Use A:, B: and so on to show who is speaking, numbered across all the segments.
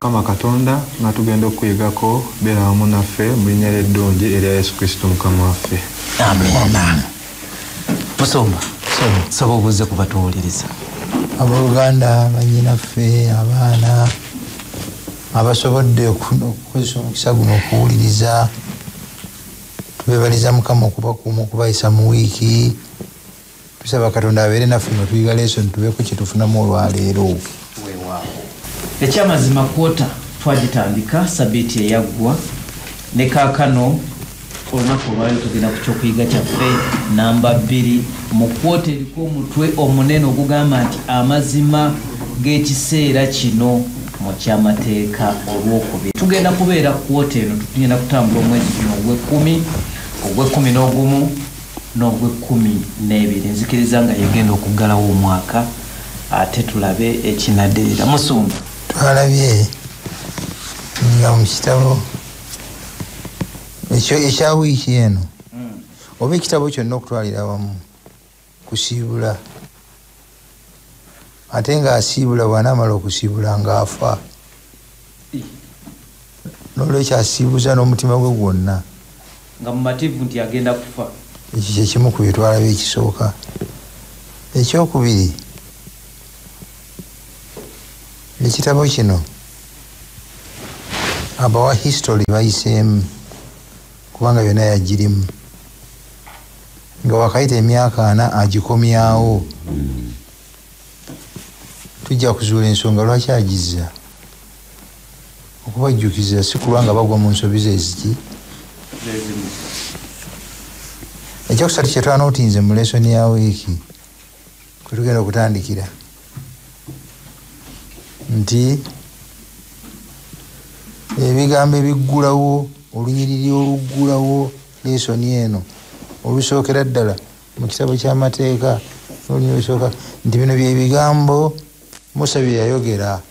A: Mukama Katonda nga tugenda okuyigako beera wamu naffe mu linnya ly'eddungi erya Yesu Kristo Mukama waffe.
B: Amen. Musomba saba obuze kubatuwuliriza.
C: Abooluganda bannyinaffe abaana abasobodde okukozesa omukisa guno okuwuliriza, tubeebaliza Mukama okubakuuma okubayisa mu wiiki. Tusaba Katonda abeere naffe nga tuyiga lesson tubeeko kye tufunamu olwaleero.
B: Ekyamazima kwota twagitandika sabiiti eyaggwa ne kaakano olunaku olwaleero tugenda ku kyokuyiga kyaffe namba 2 mu kwota eriko omutwe omunene ogugamba nti amazima g'ekiseera kino mu kyamateeka olwokubiri. Tugenda kubeera kwota eno tugenda kutambula omwezi guno ogw'ekkumi, ogw'ekkumi-n'ogumu n'ogw'ekkumi-n'ebiri. Nzikiriza nga yegenda okuggalawo omwaka ate tulabe ekinaddirira. Musumba
C: twalabye nga mu kitabo ekya wiiki eno oba ekitabo kyonna okutwalira wamu kusiibula, ate ng'asiibula bw'anaamala okusiibula ng'afa, n'olwekyo asiibuza n'omutima gwe gwonna
B: nga mumativu nti agenda kufa.
C: ekyo kyekimu ku bye twalaba ekisooka. Ekyokubiri, ekitabo kino abawa history bayiseemu kubanga byonna yagirimu, nga wakayita emyaka 4 agikomyawo. Tujja kuzuula ensonga lwaki agizza, okubajjukiza si kulwa nga bagwa mu nsobi zeziki. Ekyokusatu kye twanootinze mu lesoni ya wiiki kwe tugenda okutandikira nti ebigambo ebiggulawo olunyiriri oluggulawo lesoni eno olusookera ddala mu kitabo ky'amateeka n'olunyiriri olusooka nti bino bye bigambo Musa bye yayogera.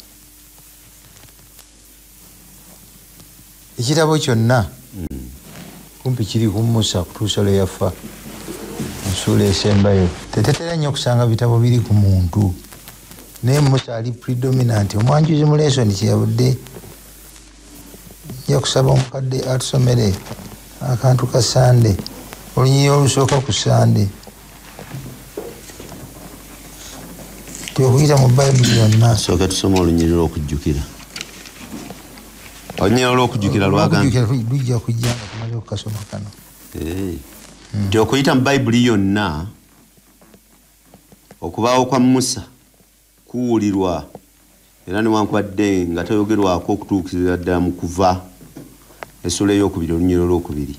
C: Ekitabo kyonna kumpi kiri ku Musa kutuusa lwe yafa. Ensuula esembayo tetetera nnyo okusanga bitabo biri ku muntu, naye Musa ali predominant. Omwanjuzi mu lesoni kyeyavudde yakusaba omukadde atusomere akantu ka Sande, olunyiriri olusooka ku Sande. Okuyita mu Bayibuli yonna
D: sooka tusoma olunyiriri olw'okujjukira. Olunyiriri olw'okujjukira
C: lujja kujja nga tumaze okukasoma kano.
D: Nti okuyita mu Bayibuli yonna okubaawo kwa Musa kuwulirwa era newankubadde nga tayogerwako okutuukirira ddala mu Kuva essula ey'okubiri olunyiriri olw'okubiri.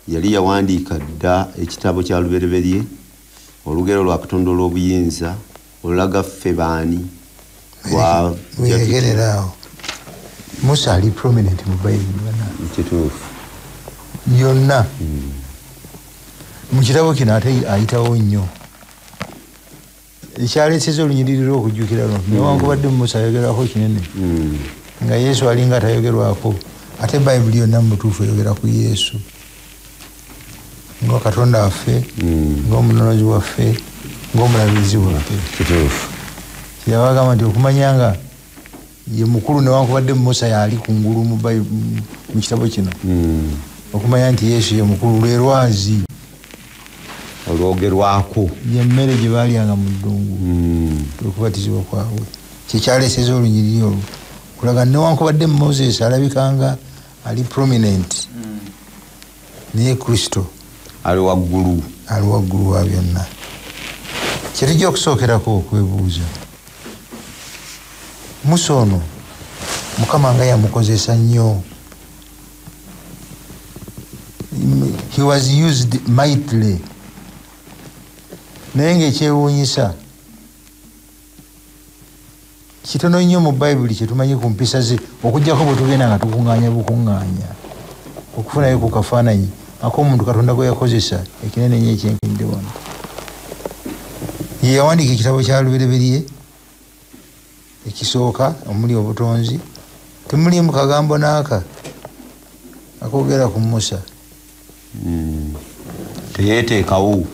D: Yali yawandiika dda ekitabo kya lubereberye, olugero lwa Katonda olw'obuyinza, olulaga ffe baani
C: weyegereraawo. Musa ali prominent mu Bayibuli
D: kituufu
C: yonna. Mu kitabo kino ate ayitawo nnyo ekyaleeseza olunyiriri lw'okujjukira luno, newankubadde Musa ayogerwako kinene nga Yesu alinga atayogerwako, ate Bayibuli yonna mu butuufu eyogera ku Yesu nga Katonda waffe, ng'omunonozi waffe, ng'omulabirizi waffe. Kyeyabagamba nti okumanya nga ye mukulu newankubadde Musa yali kungulu mu kitabo kino, okumanya nti Yesu ye mukulu lwe lwazi
D: olwogerwako,
C: yemmere gye baalyanga mu ddungu okubatizibwa kwabwe. Kyekyaleeseza olunyiriri olwo kulaga newankubadde Moses alabikanga ali prominent, naye Kristo
D: ali waggulu
C: wa byonna. Kyetujja okusookerako okwebuuza, Musa ono Mukama nga yamukozesa nnyo. He was used mightily. Naye ng'ekyewuunyisa kitono nnyo mu Bayibuli kye tumanyi ku mpisa ze, okuggyako bwe tugenda nga tukuŋŋaanya bukuŋŋaanya okufunayo ku kafaananyi ak'omuntu Katonda gwe yakozesa ekinene nnyo ekyenkedde wano. Ye yawandiika ekitabo kya lubereberye ekisooka omuli obutonzi, temulimu kagambo n'aka akoogera ku Musa.
D: teyeteekamu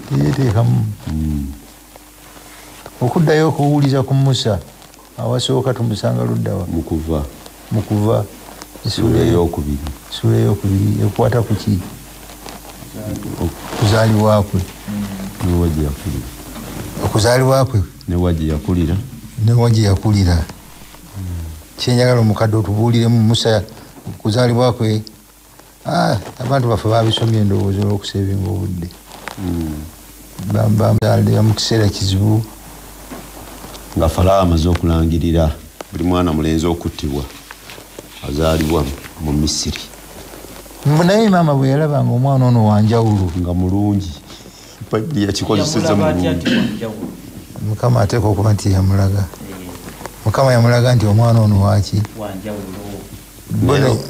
C: okuddayo okuwuliza ku Musa awasooka tumusanga luddawa
D: mu Kuva
C: mukuva
D: Sura eyokubiri
C: ekwata kuki kuzaalibwa kwe
D: newaje yakulira
C: okuzaalibwa kwe
D: newaje
C: yakulira kyenjagala omukadde otubuuliremu Musa kuzaalibwa kwe abantu baffe babisomye endowooza olw'okuseebinga obudde bamuzaalira mu kiseera kizibu
D: nga Falaawo amaze okulangirira buli mwana mulenzi okuttibwa azaalibwa mu Misiri.
C: Naye maama bwe yalabanga omwana ono wanjawulo
D: nga mulungi yakikozeseza mulungi
C: Mukama ateeka okuba nti yamulaga Mukama yamulaga nti omwana ono waki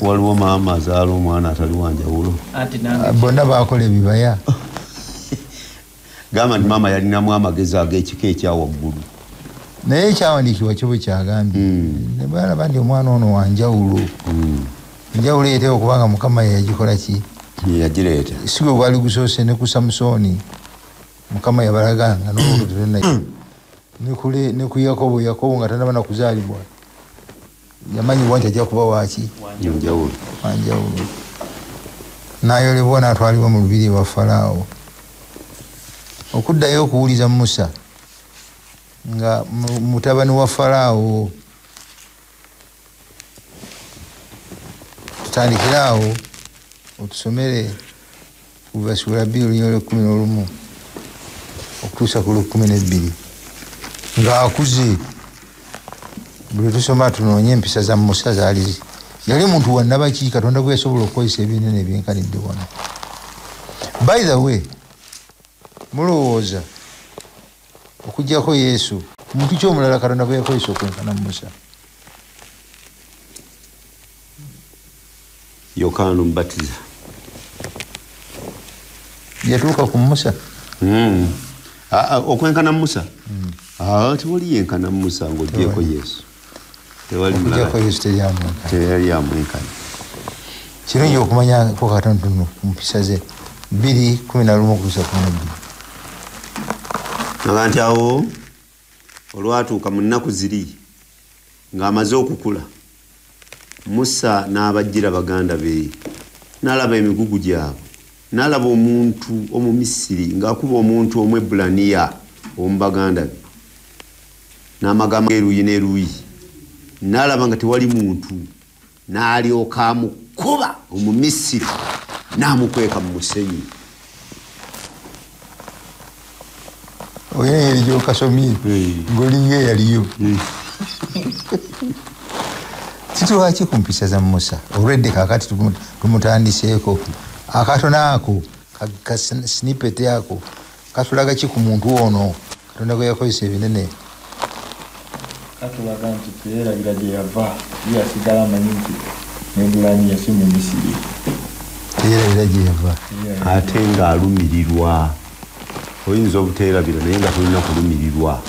D: waliwo maama azaala omwana atali wanjawulo
C: bonna bakola ebibaya
D: gamba nti maama yalinamu amagezi ag'ekika ekyawaggulu
C: naye ekyawandiikibwa kyo bwe kyagambye ne balaba nti omwana ono wanjawulo enjawulo eyeteeka okubanga Mukama yagikola ki
D: yagireeta
C: si gwe gwali gusoose ne ku Samusooni Mukama yabalaga nga n'olutulena ne ku Yakobo nga tanaba na kuzaalibwa yamanyibwa nti ajja kuba waki wanjawulo n'ayolebwa n'atwalibwa mu lubiri lwa Falaawo okuddayo okuwuliza Musa nga mutabani wa Falaawo tutandikiraawo otusomere kuva sura 2:11 okutuusa ku 12 ng'akuze buli tusoma tunoonye empisa za Musa zaali yali muntu wannabaki Katonda gwe yasobola okukozesa ebinene ebyenkanidde wano. By the way mulowooza okujjako Yesu muntu ky'omulala Katonda gwe yakozesa okwenkana Musa?
D: Yokaana Omubatiza
C: yatuuka ku Musa
D: okwenkana Musa tewali yenkana Musa ng'ogyeko Yesu
C: okujjako Yesu
D: teyali yamwenkana.
C: Kirungi okumanyako katonotono ku mpisa ze 2:11 okutuusa 12
D: naga nti awo olwatuuka mu nnaku ziri ng'amaze okukula Musa n'abajjira baganda be n'alaba emigugu gyabwe n'alaba omuntu Omumisiri ng'akuba omuntu Omwebbulaniya omu baganda be n'amagamba eruuyi n'eruuyi n'alaba nga tewali muntu n'alyoka amukuba Omumisiri n'amukweka mu musenyu.
C: oyina eri gy'okasomye ng'olinga eyaliyo kitulwaki ku mpisa za Musa olwedde kaakati tumutandiseeko akatono ako ka snippet ako katulaga ki ku muntu ono Katonda gwe yakozesa ebinene?
A: Katulaga nti teyeerabira gye yava yasigala amanyi nti Mwebbulaniya si mu Misiri.
C: Teyeerabira gye yava
D: ate ng'alumirirwa. Oyinza obuteerabira naye nga tulina kulumirirwa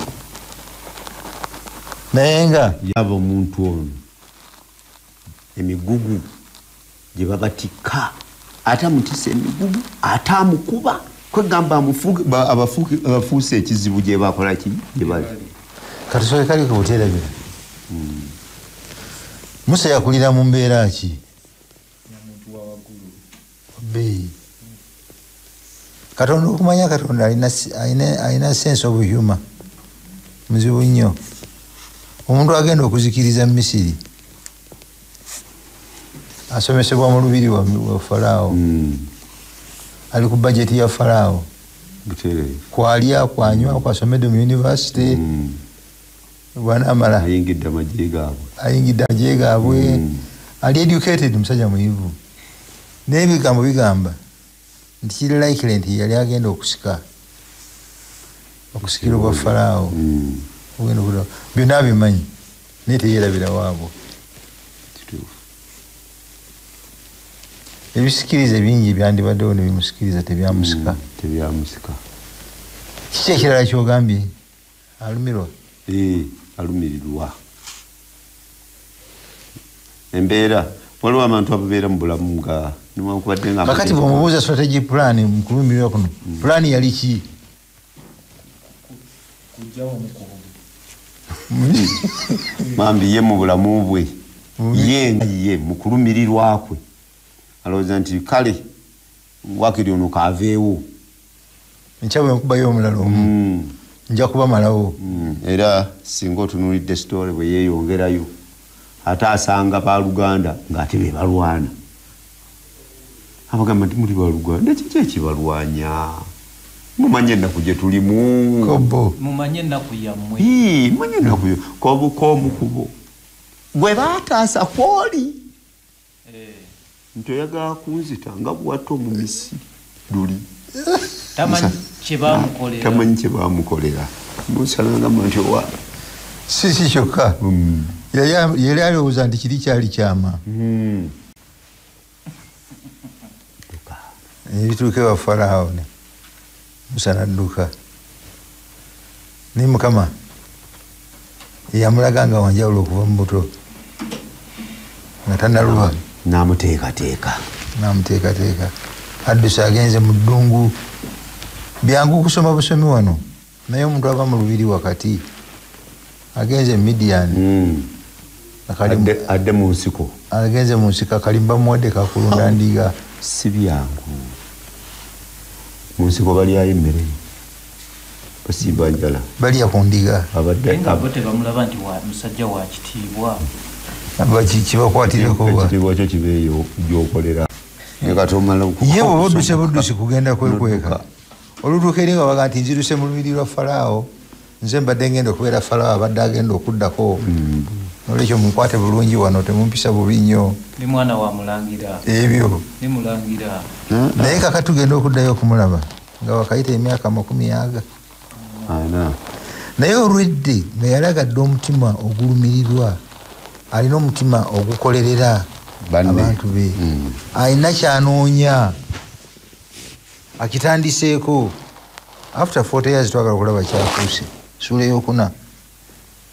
C: naye nga
D: yaba omuntu ono emigugu gye babatikka ate amutisa emigugu ate amukuba kwegamba abafuuse ekizibu gye bakola ki gye bali
C: katusoke kali ku buteerabira. Musa yakulira mu mbeera ki? Katonda okumanya Katonda alina sense of humor muzibu nnyo. Omuntu agenda okuzikiriza mu Misiri asomesebwa mu lubiri wa Falaawo ali ku bajeti ya Falaawo kwalya kwanywa kwasomedde mu university bwanamala
D: ayingidde
C: amagye gaabwe ali educated musajja muyivu n'ebigambo bigamba nti kiri likely nti yali agenda okusikira obwa Falaawo byonna abimanyi naye teyeerabira waabo. Ebisikiriza bingi byandibaddewo ne bimusikiriza tebyamusika. Kiki ekirala kyogambye? Alumirwa?
D: Alumirirwa. Embeera waliwo abantu ababeera mu bulamu nga niwankubadde nga
C: kakati bw'omubuuza strategic plan mu kulumirirwa kuno plan yali ki?
A: Kujjawo omukugu
D: mambi ye mu bulamu bwe ye mukulumirirwa kwe alowooza nti kale wakiri ono kaaveewo
C: nkyawe nkubayo omulala omu nja kubamalawo
D: era singa otunuulidde sitoole bwe yeeyongerayo ate asanga baluganda ng'ate be balwana abagamba nti muli baluganda kiki ekibalwanya mumanye ennaku gye tulimu
C: kobo
B: mumanye ennaku yammwe
D: manye ennaku komukubo bwe baataasa kwoli nti oyagala kunzita nga bwatta omumisi luli tamanyi kye baamukolera musalangamba nti owa
C: si kyokka yali alowooza nti kiri kyali kyama ebituuka ewa Falaawo Musa n'adduka naye Mukama yamulaga nga wanjawulo okuva mu buto nga tannaluba
D: n'amuteekateeka
C: addusa agenze mu ddungu byangu kusoma busomi wano naye omuntu ava mu lubiri wakati agenze Midian
D: adde mu nsiko
C: agenze mu nsiko akalimba muwadde kakulunda ndiga
D: si byangu mu nsiko balyayo emmere basimba njala
C: balya ku ndiga
B: tebamulaba nti musajja wa kitiibwa
C: kibakwatireko
D: kyo kibeeyo gyokolera
C: ye bwoba odduse buddusi kugenda kwekweka olutuuka eri nga baga nti nziruse mu lubiri lwa Falaawo nze mbadde ngenda okubeera Falaawo abadde agenda okuddako nolwekyo munkwate bulungi wano temumpisa bubi nnyo
B: ni mwana wa mulangira
C: ebyo
B: ni mulangira
C: naye kaka tugenda okuddayo okumulaba nga wakayita emyaka 40 naye olwedde nga yalagadde omutima ogulumirirwa alina omutima ogukolerera abantu be alina kyanoonya akitandiseeko after 40 years twagala okulaba kyafuuse ssuula eyokuna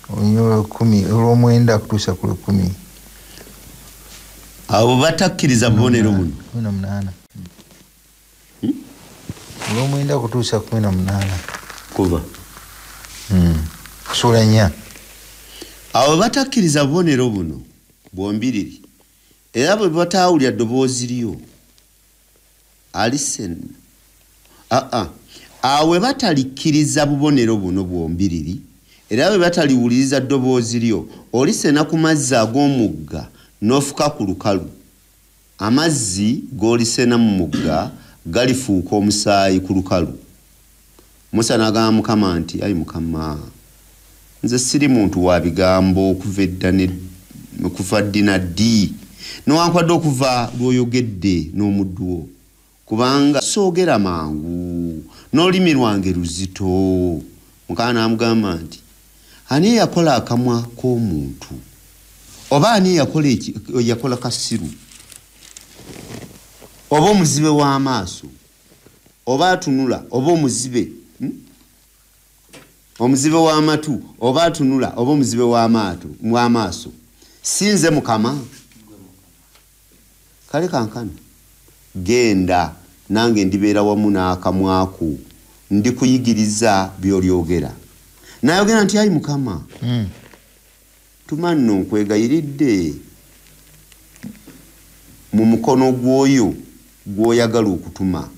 C: olw'omwenda kutuusa ku 10
D: abo batakkiriza bubonero buno
C: 18 olw'omwenda kutuusa 18
D: kuva
C: ssuula 4
D: abo batakkiriza bubonero buno bwombiriri era bwe bataawulya ddoboozi lyo alisen awe batalikkiriza bubonero buno bwombiriri era bwe bataliwuliriza ddoboozi lyo olisena ku mazzi ag'omugga n'ofuka ku lukalu amazzi g'olisena mu mugga galifuuka omusaayi ku lukalu Musa n'agamba Mukama nti ayi Mukama nze siri muntu wa bigambo okuva ddi na ddi newankwadde okuva lw'oyogedde n'omuddu wo kubanga soogera mangu n'olulimi lwange luzito. Mukama n'amugamba nti ani yakola akamwa k'omuntu oba ani yakola kasiru oba omuzibe w'amaaso oba atunula oba omuzibe omuzibe w'amatu oba atunula oba omuzibe w'amaaso sinze Mukama. Kale kankana genda nange ndibeera wamu n'akamwako ndikuyigiriza by'olyogera. Nayogera nti ayi Mukama tumanno nkwegayiridde mu mukono gw'oyo gw'oyagala okutuma.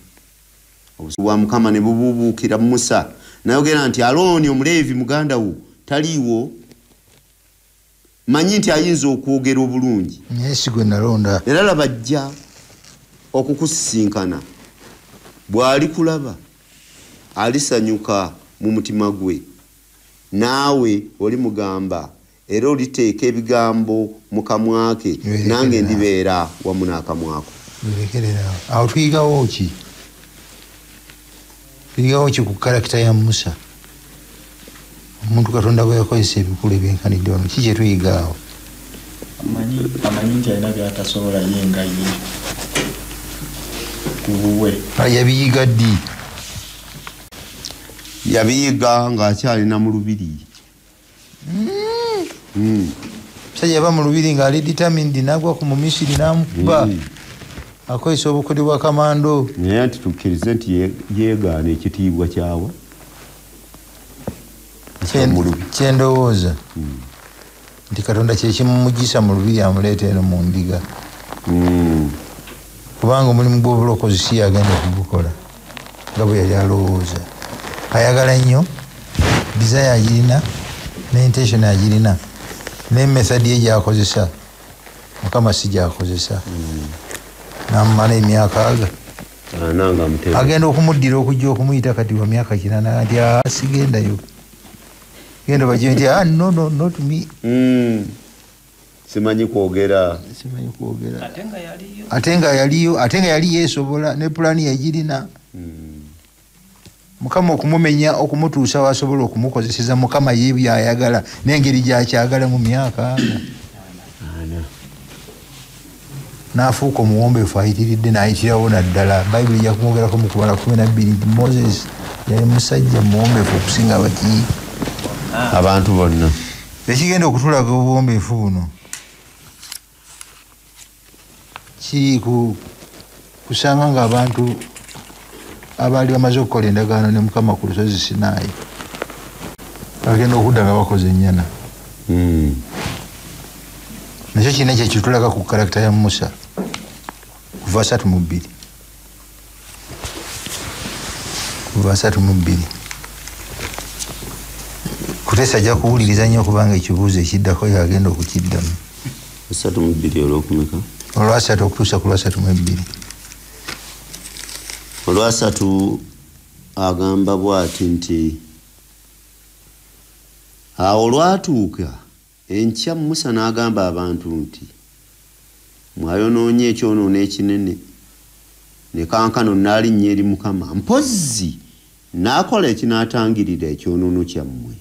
D: Obusungu bwa Mukama ne bubuubuukira Musa. Nayogera nti Alooni Omuleevi muganda wo taliiwo, manyi nti ayinza okwogera obulungi.
C: Yesu gwe nalonda.
D: Era laba ajja okukusisinkana. Bw'ali kulaba alisanyuka mu mutima gwe, naawe oli mugamba era oliteeka ebigambo mu kamwa ke, nange ndibeera wamu n'akamwako.
C: Awo tuyigawo ki? Tuyigawo ki ku karakita ya Musa? Omuntu Katonda bwe yakozesa ebikulu ebyenkanidde wano, ki kye tuyigaawo?
B: Amanyi nti alina by'atasobola ye nga ye ku bubwe.
C: Yabiyiga ddi?
D: Yabiyiga ng'akyalina mu lubiri.
C: Musajja yava mu lubiri ng'ali determined n'agwa ku Mumisiri n'amukuba. Akozesa obukodi bwa kamando.
D: Naye nti tukkirize nti yeegaana ekitiibwa kyawa
C: kyendowooza nti Katonda kyekimumugisa mu lubiri amuleeta eno mu ndiga. Kubanga omulimu gw'obulokozi si yagenda okugukola nga bwe yali alowooza. Ayagala nnyo desire agirina ne intention agirina ne method ye gyakozesa Mukama si gyakozesa. Namumala emyaka aga agenda okumuddira okujja okumuyita kati wa myaka 8 nti sigendayo genda bajje nti no not me.
D: Simanyi kwogera
C: ate nga yali yeesobola ne pulani yagirina. Mukama okumumenya okumutuusa wasobola okumukozeseza Mukama ye byayagala n'engeri gyakyagala mu myaka aga. N'afuuka omuwombeefu ayitiridde n'ayitirawo naddala. Bayibuli yakumwogerako mu Kubala 12 Moses yali musajja muwombeefu okusinga abaki
D: abantu bonna.
C: Ekigenda okutulaga obuwombeefu buno kiri kusanga ng'abantu abaali bamaze okukola endagaano ne Mukama ku lusozi Sinaayi bagenda okudda nga bakoze ennyana. Nakyo kirina kyekitulaga ku karakita ya Musa kuva 3:2 Kuteesa ajja kuwuliriza nnyo kubanga ekibuuzo ekiddako yagenda okukiddamu.
D: 3:2 olwokumeka
C: olwasatu okutuusa ku lwa3:2.
D: Olwasatu agamba bw'ati nti awo olwatuuka enkya Musa n'agamba abantu nti mwayonoonye ekyonoono ekinene ne kankano naalinnya eri Mukama mpozzi n'akola ekinaatangirira ekyonoono kyammwe.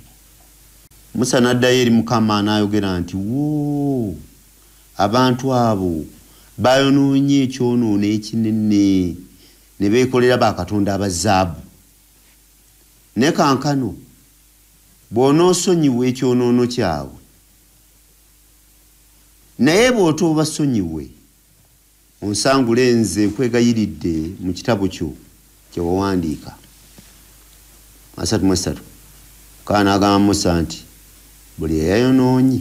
D: Musa n'addayo eri Mukama n'ayogera nti woo abantu abo bayonoonye ekyonoono ekinene ne beekolera bakatonda abazaabu. Ne kankano bw'onoosonyiwa ekyonoono kyabwe naye bw'otoobasonyiwe onsangule nze nkwegayiridde mu kitabo kyo kye wawandiika. 3:3 Mukama n'agamba Musa nti buli eyayonoonye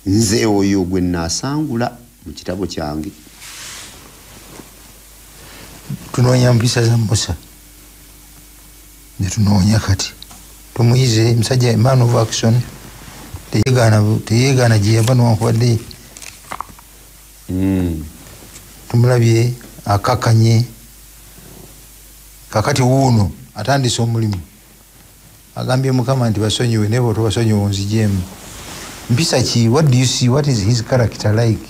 D: nze oyo gwe nnaasangula mu kitabo kyange.
C: Tunoonya mpisa za Musa ne tunoonya kati tumuyize musajja man of action teyeegaana gye yava newankubadde tumulabye akakanye kakati wuuno atandise omulimu agambye Mukama nti basonyiwe naye bwe tobasonyiwe onzijeemu. Mpisa ki? What do you see? What is his character like?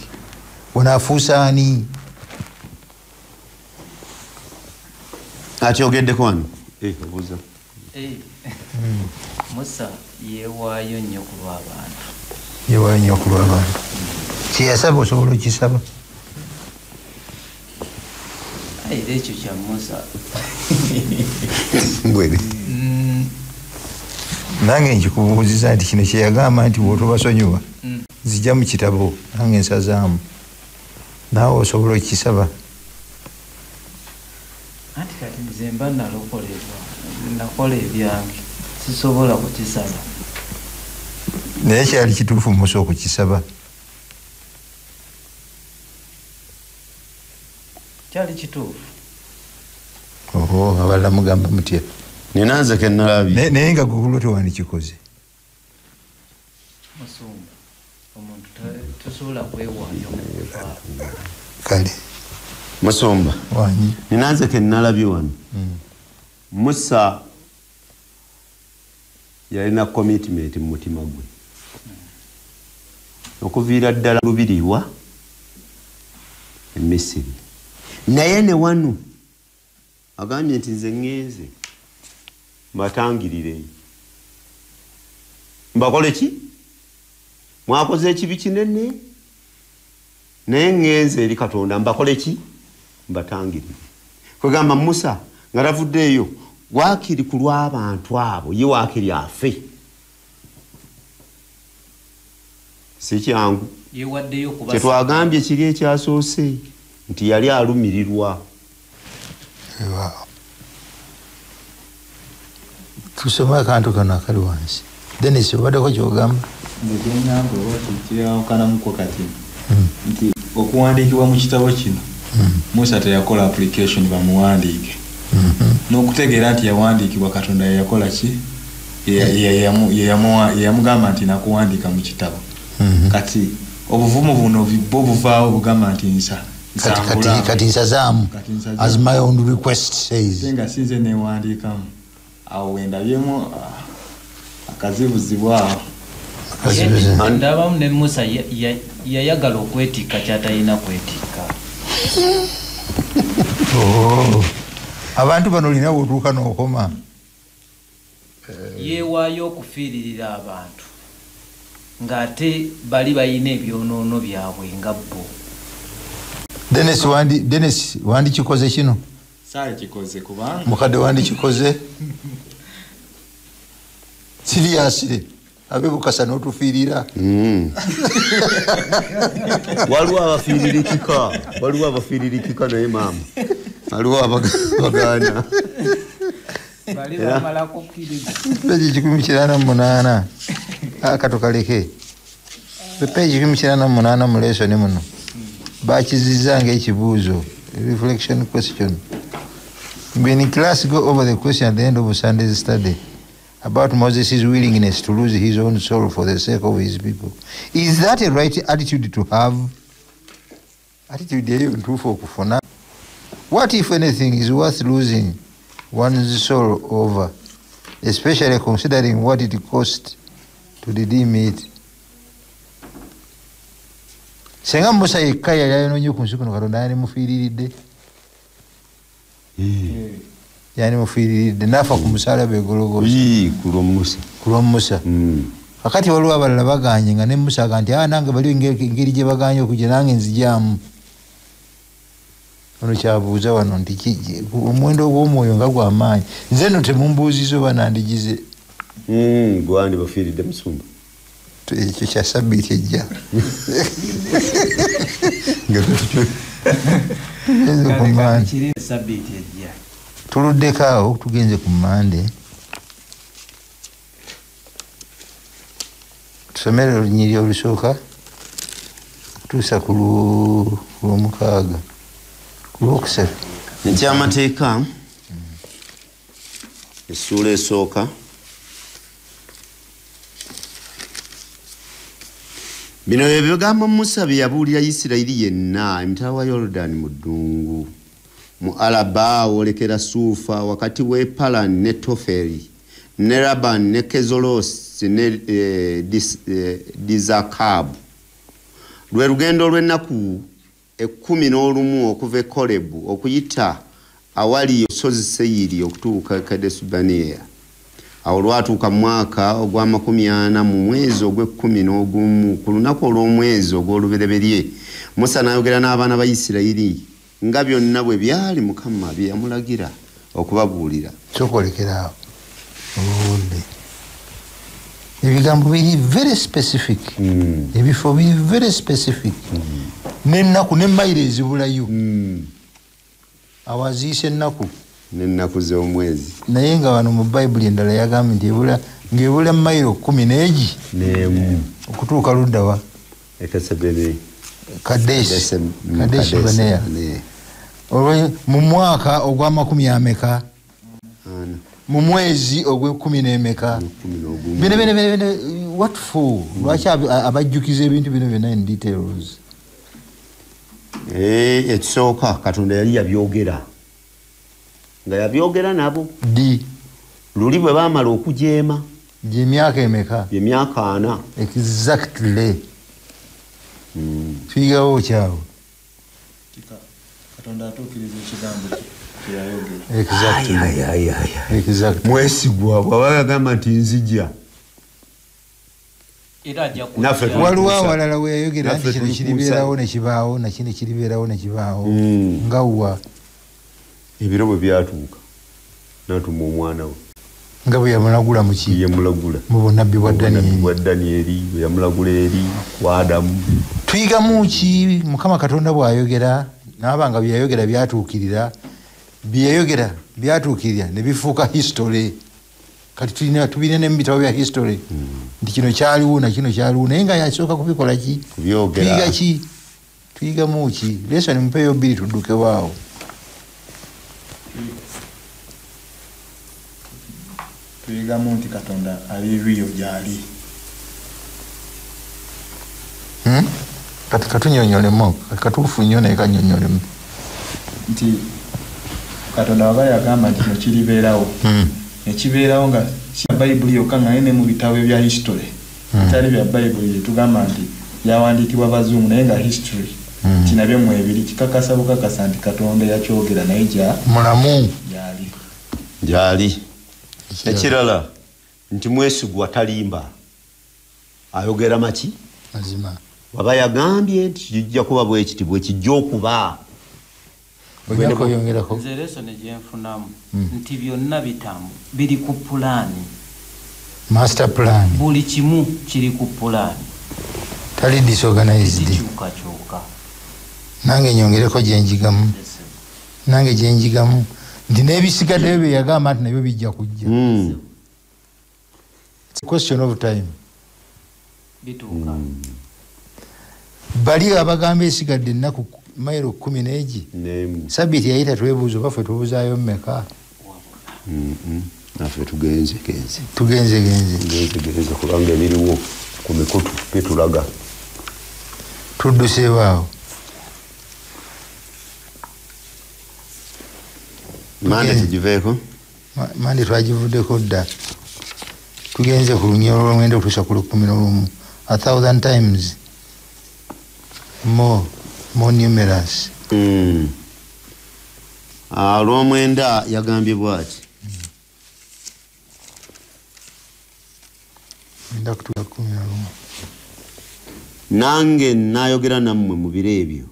C: Wanaafuusa ani?
D: Ati ogeddeko wano obuuza.
B: Musa yeewaayo nnyo ku lw'abantu.
C: Yeewaayo nnyo ku lw'abantu. Kyeyasaba osobola okisaba?
B: Era ekyo kya Musa.
C: Nange nkikubuuziza nti kino kyeyagamba nti bw'otobasonyiwa zijja mu kitabo nange nsazaamu naawe osobola okisaba?
B: Anti kati nze mba nalokolebwa nakola ebyange sisobola kukisaba.
C: Naye kyali kituufu Musa okukisaba?
B: Kyali kituufu.
C: Abalala mugamba mutya?
D: Nina nze ke nnalabye.
C: Naye nga gwe tewandikikoze.
B: Musumba omuntu tosobola kwewaayo mu kufa.
C: Kale
D: Musumba
C: wanyi
D: nina nze ke nnalabye wano. Musa yalina commitment mu mutima gwe okuviira ddala lubiriwa e Misiri. Naye ne wano agambye nti nze ŋŋenze mbatangirire mbakole ki? Mwakoze ekibi kinene naye ŋŋenze eri Katonda mbakole ki? Mbatangirire. Kwegamba Musa nga tavuddeeyo waakiri ku lw'abantu abo ye waakiri afe. Si kyangu. Kyetwagambye kiri ekyasoose nti yali alumirirwa.
C: Tusome akantu kano akali wansi. Dennis obaddeko kyogamba?
A: Ngenyambo kyawukanamuko kati nti okuwandiikibwa mu kitabo kino Musa teyakola application bamuwandiike n'okutegeera nti yawandiikibwa Katonda yakola ki yeyamugamba nti nakuwandiika mu kitabo kati obuvumu buno bo buvaawo bugamba nti
C: kati nsazaamu as my own request says
A: nga sinze newandiikamu awo wendabyemu akazibuzibwawo
B: ndabamu ne Musa yayagala okwetikka kyatalina kwetikka.
C: Abantu bano olina bwotuuka n'okoma
B: yeewaayo okufiiririra abantu ng'ate bali balina ebyonoono byabwe nga bo.
C: Dennis wandikikoze kino
A: saali kikoze kubanga
C: mukadde wandikikoze seriously abe bukasa n'otufiirira
D: waliwo abafiiririkika naye maama waliwo abagaana
B: bali bamalako kkiriza
C: peji 188 akatokaleke peji 188 mu lesson muno bakizizza ng'ekibuuzo reflection question. When in class go over the question at the end of Sunday's study about Moses' willingness to lose his own soul for the sake of his people. Is that a right attitude to have? Attitude for kufuna. What if anything is worth losing one's soul over, especially considering what it cost to redeem it? Senga Musa yekka yali ayononye ku nsi kuno Katonda yani mufiiriridde yani mufiiriridde nafa ku musaalaba egologoosa kulwa Musa kakati waliwo abalala baganye nga ne Musa aganti nange baliwo engeri gye baganye okujja nange nzijaamu ono kyabuuza wano nti omuwendo gw'omwoyo nga gw'amaanyi nze no temumbuuziza oba nandigize
D: gwandi bafiiridde musumba
C: ekyo kya sabbiiti ejja tuluddeko awo tugenze ku Mande tusomere olunyiri olusooka kutuusa ku lwomukaaga ku lwokusatu
D: ekyamateeka essuula esooka bino ebigambo Musa bye yabuulira Isirayiri yenna emitala wa Yoludaani mu ddungu mu Alaba olekera Suufa wakati w'e Palani ne Toferi ne Labani ne Kezolosi ne Dizakabu lwe lugendo lw'ennaku 11 okuva e Kolebu okuyita awali olusozi Seyiri okutuuka e Kadesubanea. Awo lwatuuka mu mwaka ogw'amakumi-40 mu mwezi ogw'e-11 ku lunaku olw'omwezi ogw'olubereberye Musa n'ayogera n'abaana ba Isirayiri nga byonna bwe byali Mukama bye yamulagira okubabuulira.
C: Kyokolekera obudde ebigambo biri very specific ebifo biri very specific n'ennaku n'emmayiro ezibulayo awaziise ennaku
D: n'ennaku z'omwezi
C: naye nga wano mu Bayibuli endala yagambye nti ng'ebula mayiro 10 n'emu okutuuka ludda wa Kadeshi Barnea mu mwaka ogw'amakumi-40 mu mwezi ogw'e-10 bine what for lwaki abajjukiza ebintu bino byonna in details
D: ekisooka Katonda yali yabyogera nga yabyogera nabo luli bwe baamala okujeema
C: gy'emyaka emeka
D: emyaka 4
C: exactly tuyigawo kyawo
A: Katonda atuukiriza ekigambo
C: exactly
D: mwesigwa bw'aba yagamba nti nzija waliwo awalala we yayogera nti kino kiribeerawo nekibaawo nakino kiribeerawo nekibaawo ngawwa ebiro bwe byatuuka n'atuma omwana we
C: nga bwe yamulagula mu ki
D: yamulagula
C: mu bunnabbi bwa
D: Danyeri bwe yamulagula eri wa Adamu.
C: Tuyigamu ki Mukama Katonda bw'ayogera n'abanga bye yayogera byatuukirira bye yayogera byatuukirira ne bifuuka history kati tubirina ne mu bitabo bya history nti kino kyaliwo na kino kyaliwo naye nga yasooka kubikola ki tuyiga ki tuyigamu ki lesson mupeeyo 2 tudduke waawo
A: tuyigamu nti Katonda ali real gyali
C: kati katunyonyolemu katuufu nnyo naye kanyonyolemu
A: nti Katonda waba yagamba nti kino kiribeerawo nekibeerawo nga si bayibuli yokka nga ne mu bitabo bya history bitali bya bayibuli tugamba nti byawandiikibwa bazungu naye nga history kinabyo mu ebiri kikakasa bukakasa nti Katonda yakyogera naye
C: mulamu
D: gyali ekirala nti mwesigwa talimba ayogera maki
C: mazima
D: waba yagambye nti kijja kuba bwekiti bwekijja okuba
B: nze leso ne gyenfunamu nti byonna bitamu biri ku pulaani
C: master plan
B: buli kimu kiri ku pulaani
C: tali disorganized
B: kikyukakyuka
C: nange nyongereko gyenjigamu nange gyenjigamu nti n'ebisigaddeyo bye yagamba nti nabyo bijja kujja It's a question of time
B: bituuka
C: bali abagamba esigadde ennaku mayiro 11 sabiti yayita twebuuza oba ffe tubuzaayo mmeka
D: naffe tugenze kubanga ebiriwo ku mikutu bitulaga
C: tudduseebaawo
D: mande tugiveeko
C: mande twagivuddeko dda tugenze ku lunyolo lw'omwenda okutuusa ku 11 1,000 times more numerous
D: olw'omwenda yagambye bwati
C: enda kutuuka 11
D: nange nayogera nammwe mu biro ebyo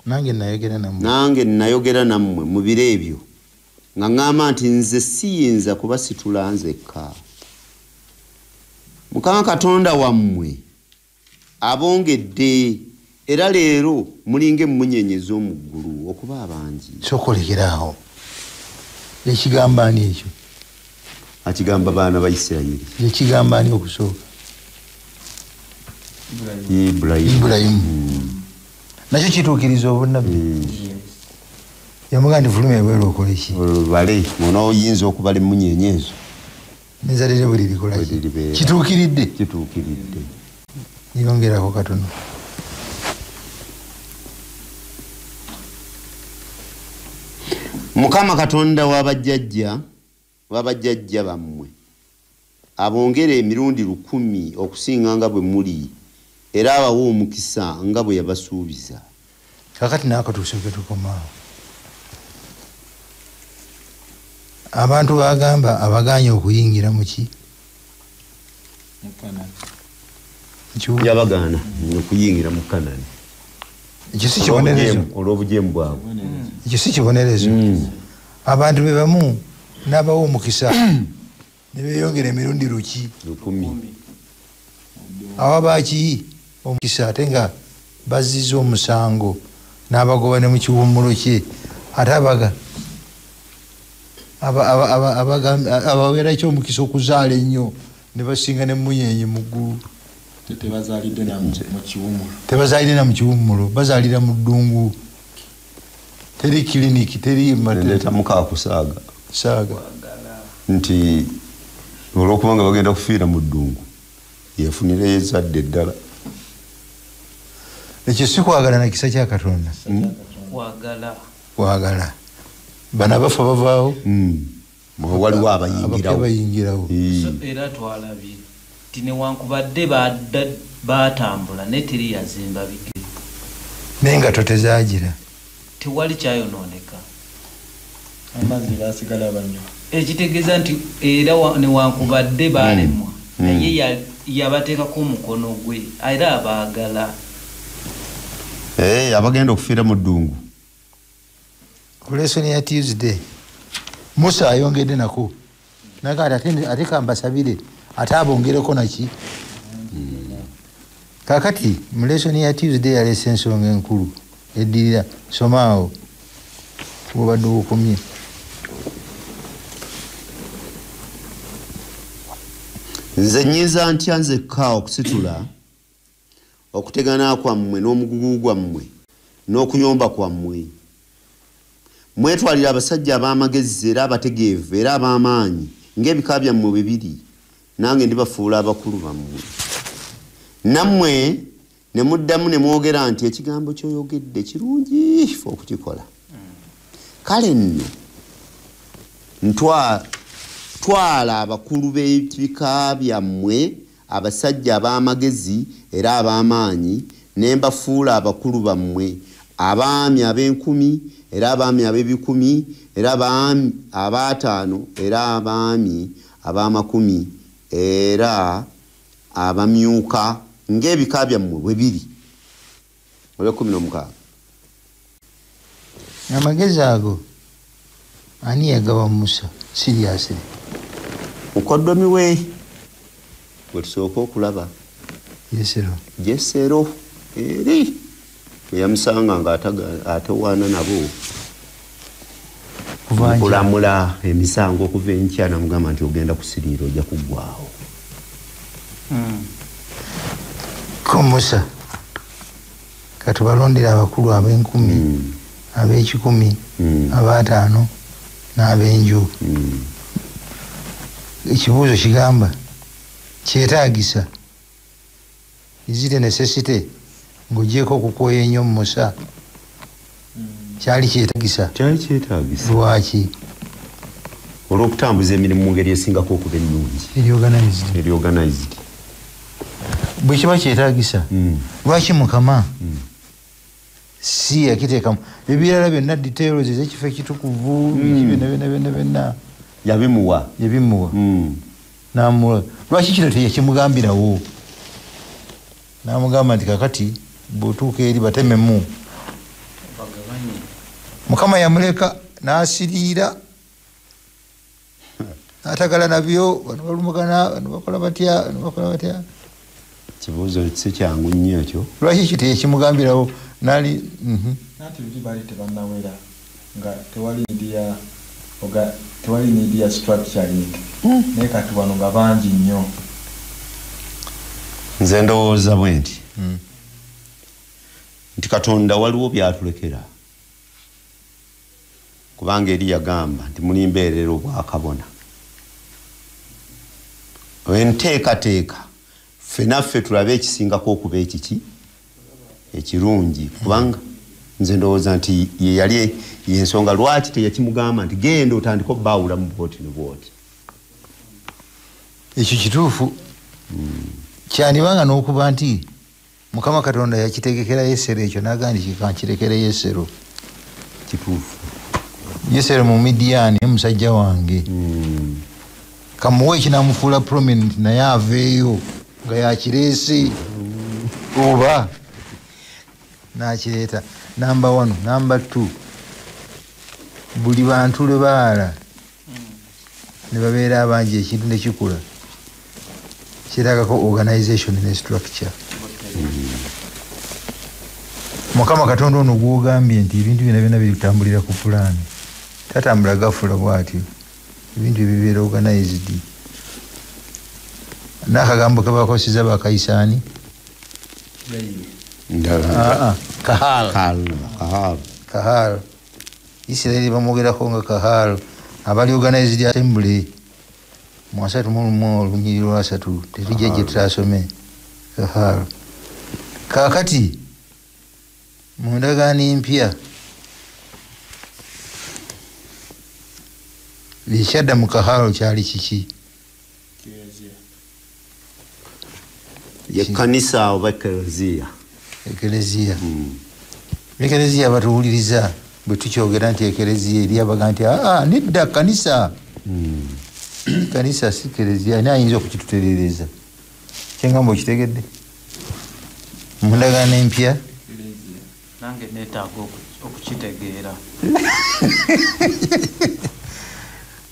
D: nange nayogera nammwe mu biro ebyo nga ŋŋamba nti nze siyinza kubasitula nzekka Mukama Katonda wammwe abongedde era leero mulinga emmunyenye z'omu ggulu okuba abangi
C: sokolekerawo ekigamba ani ekyo
D: akigamba baana ba Isirayiri
C: ekigamba ani okusooka Ibulayimu nakyo kituukiriza obunabbi yamugaa nti fuluma ebweru okole ki
D: bale onooyinza okubala emmunyenye ezo
C: nenzalire bwe lirikola kituukiridde yongerako katono
D: Mukama Katonda w'abajjajja bammwe abongere emirundi 10 okusinga nga bwe muli era abawa omukisa nga bwe yabasuubiza
C: kakati naakatuuse ke tukomaawo abantu bagamba abaganye okuyingira muki
D: yabagaana okuyingira mu Kanani
C: ekyo si kibonerezo
D: olw'obujeemu bwabwe
C: ekyo si kibonerezo abantu be bamu n'abawa omukisa ne beeyongera emirundi 10 awabaki omukisa ate nga bazizza omusango n'abagoba ne mu kiwummulo kye ate abaweera ekyomukisa okuzaala ennyo ne basinga nemmunyenye mu ggulu
A: tebazaalidde
C: na mu kiwummulo bazaalira mu ddungu teri kiliniki teri
D: kusaaga nti olw'okuba nga bagenda kufiira mu ddungu yefunire ezadde eddala
C: ekyo si kwagala na kisa kya Katonda kwagala bana bafa bavaawo
D: waliwo
C: abayingirawo
B: era twalabye ti newankubadde batambula naye teri yazimba bigere
C: naye nga totezaagira
B: tewali kyayonooneka
A: amazzi basigala banywa
B: ekitegeeza nti era newankubadde balemwa naye yabateekako omukono gwe era abaagala
D: abagenda okufiira mu ddungu
C: ku lesoni ya Tuesday Musa ayongedde nako ate kambasabire ate abongereko naki kakati mu lesoni ya Tuesday yalesa ensonga enkulu eddirira somaawo obadde obukomye
D: nze nyinza ntya nzekka okusitula okutegana kwammwe n'omugugu gwammwe n'okuyomba kwammwe mwetwalira abasajja ab'amagezi era abategeevu era ab'amaanyi ng'ebika byammwe bwe biri nange ndibafuula abakulu bammwe nammwe ne muddamu ne mwogera nti ekigambo ky'oyogedde kirungi fe okukikola kale nno twala abakulu b'ebika byammwe abasajja ab'amagezi era ab'amaanyi ne mbafuula abakulu bammwe abaami ab'enkumi era abaami ab'ebikumi era abaami ab'ataano era abaami ab'amakumi era abamyuka ng'ebika byammwe bwe biri olw'16
C: amagezi ago ani yagaba Musa seriously
D: mukoddomi we bwe tusooka okulaba Yesero eri yamusanga ng'atawaana nabo kulamula emisango okuva enkya namugamba nti ogenda kusiriira ojja kuggwaawo
C: ko Musa katubalondera abakulu ab'enkumi ab'ekikumi ab'ataano n'ab'enju ekibuuzo kigamba kyetaagisa izite necessity ng'ogyeko okukoya ennyo Musa kyali kyetaagisa lwaki
D: olw'okutambuza emirimu mu ngeri esingako okuba ennungi eri organized
C: bwe kiba kyetaagisa lwaki Mukama si yakiteekamu ebirala byonna details ez'ekifo ekitukuvu byonna
D: yabimuwa
C: namula lwaki kino teyakimugambirawo namugamba nti kakati bw'otuuka eri batememu Mukama yamuleka n'asiriira n'atagala nabyo bano balumugana bano bakola batya
D: kibuuzo si kyangu nnyo ekyo
C: lwaki ekyo teyakimugambirawo nali
A: nati biri bali tebannawera nga tewali need ya structuring naye kati wano nga bangi nnyo
D: nze ndowooza bwe nti Katonda waliwo byatulekera kubanga eri yagamba nti mulimbeerera obwakabona enteekateeka ffenaffe tulabe ekisingako okuba ekiki ekirungi kubanga nze ndowooza nti ye yali yensonga lwaki teyakimugamba nti genda otandika obbaawulamu bwoti ne bwoti
C: ekyo kituufu kyandibanga n'okuba nti Mukama Katonda yakitegekera Yesero ekyo n'agamba nti kikankirekera Yesero
D: kituufu
C: Yesero mu Midiani musajja wange kamuwe ekinamufuula prominent naye aveeyo nga yakireese oba nakireeta number 1 number 2 buli bantu lwe baala ne babeera abangi ekintu ne kikula kiraagako organization ne structure Mukama Katonda ono gwogambye nti ebintu byonna bitambulira ku pulaani tatambula gafula bw'atyo ebintu ebibeera organized n'akagambo ke bakosiza bakaisaani kahal Isirairi bamwogerako nga kahal abali organized assembly mu 3:3 tetujja gye tutasome kahal kakati mu ndagaano empya ekyadda mu kahalo kyali kiki
D: yekanisa oba ekeleziya
C: ekeleziya batuwuliriza bwe tukyogera nti ekeleziya eri abaga nti nedda kanisa kanisa si keleziya ani ayinza okukitutereereza kyengamba okitegedde mu ndagaano empya
B: nange neetaaga okukitegeera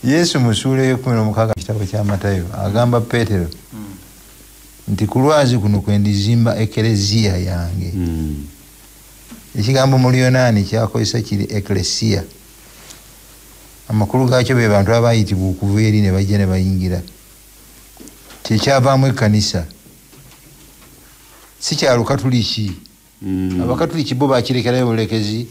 C: Yesu mu ssuula y'e16 kitabo kya Matayo agamba Peetero nti ku lwazi kuno kwe ndizimba ekeleziya yange ekigambo mu Luyonaani kyakozesa kiri eklesiya amakulu gaakyo be bantu abayitibwa okuva eri ne bajja ne bayingira kyekyavaamu ekkanisa si kyalo katuliki. Abakatuliki bo bakirekerayo bulekezi.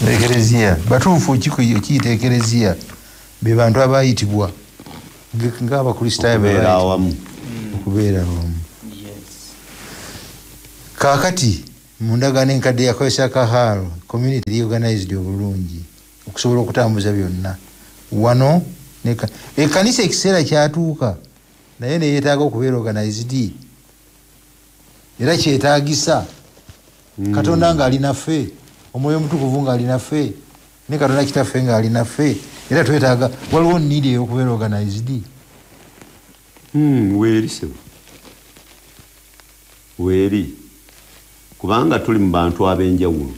C: Ekereziya batuufu kiyita ekereziya be bantu abayitibwa ng'abakristaayo okubeera awamu. Kaakati mu ndagaano enkadde yakozesa kahaalo community reorganized obulungi okusobola okutambuza byonna wano. Ekkanisa ekiseera kyatuuka naye neyeetaaga okubeera organized era kyetaagisa Katonda ng'ali naffe, Omwoyo Omutukuvu ng'ali naffe, ne Katonda Kitaffe ng'ali naffe, era twetaaga waliwo need ey'okubeera organized.
D: Weeri sebo weeri kubanga tuli mu bantu ab'enjawulo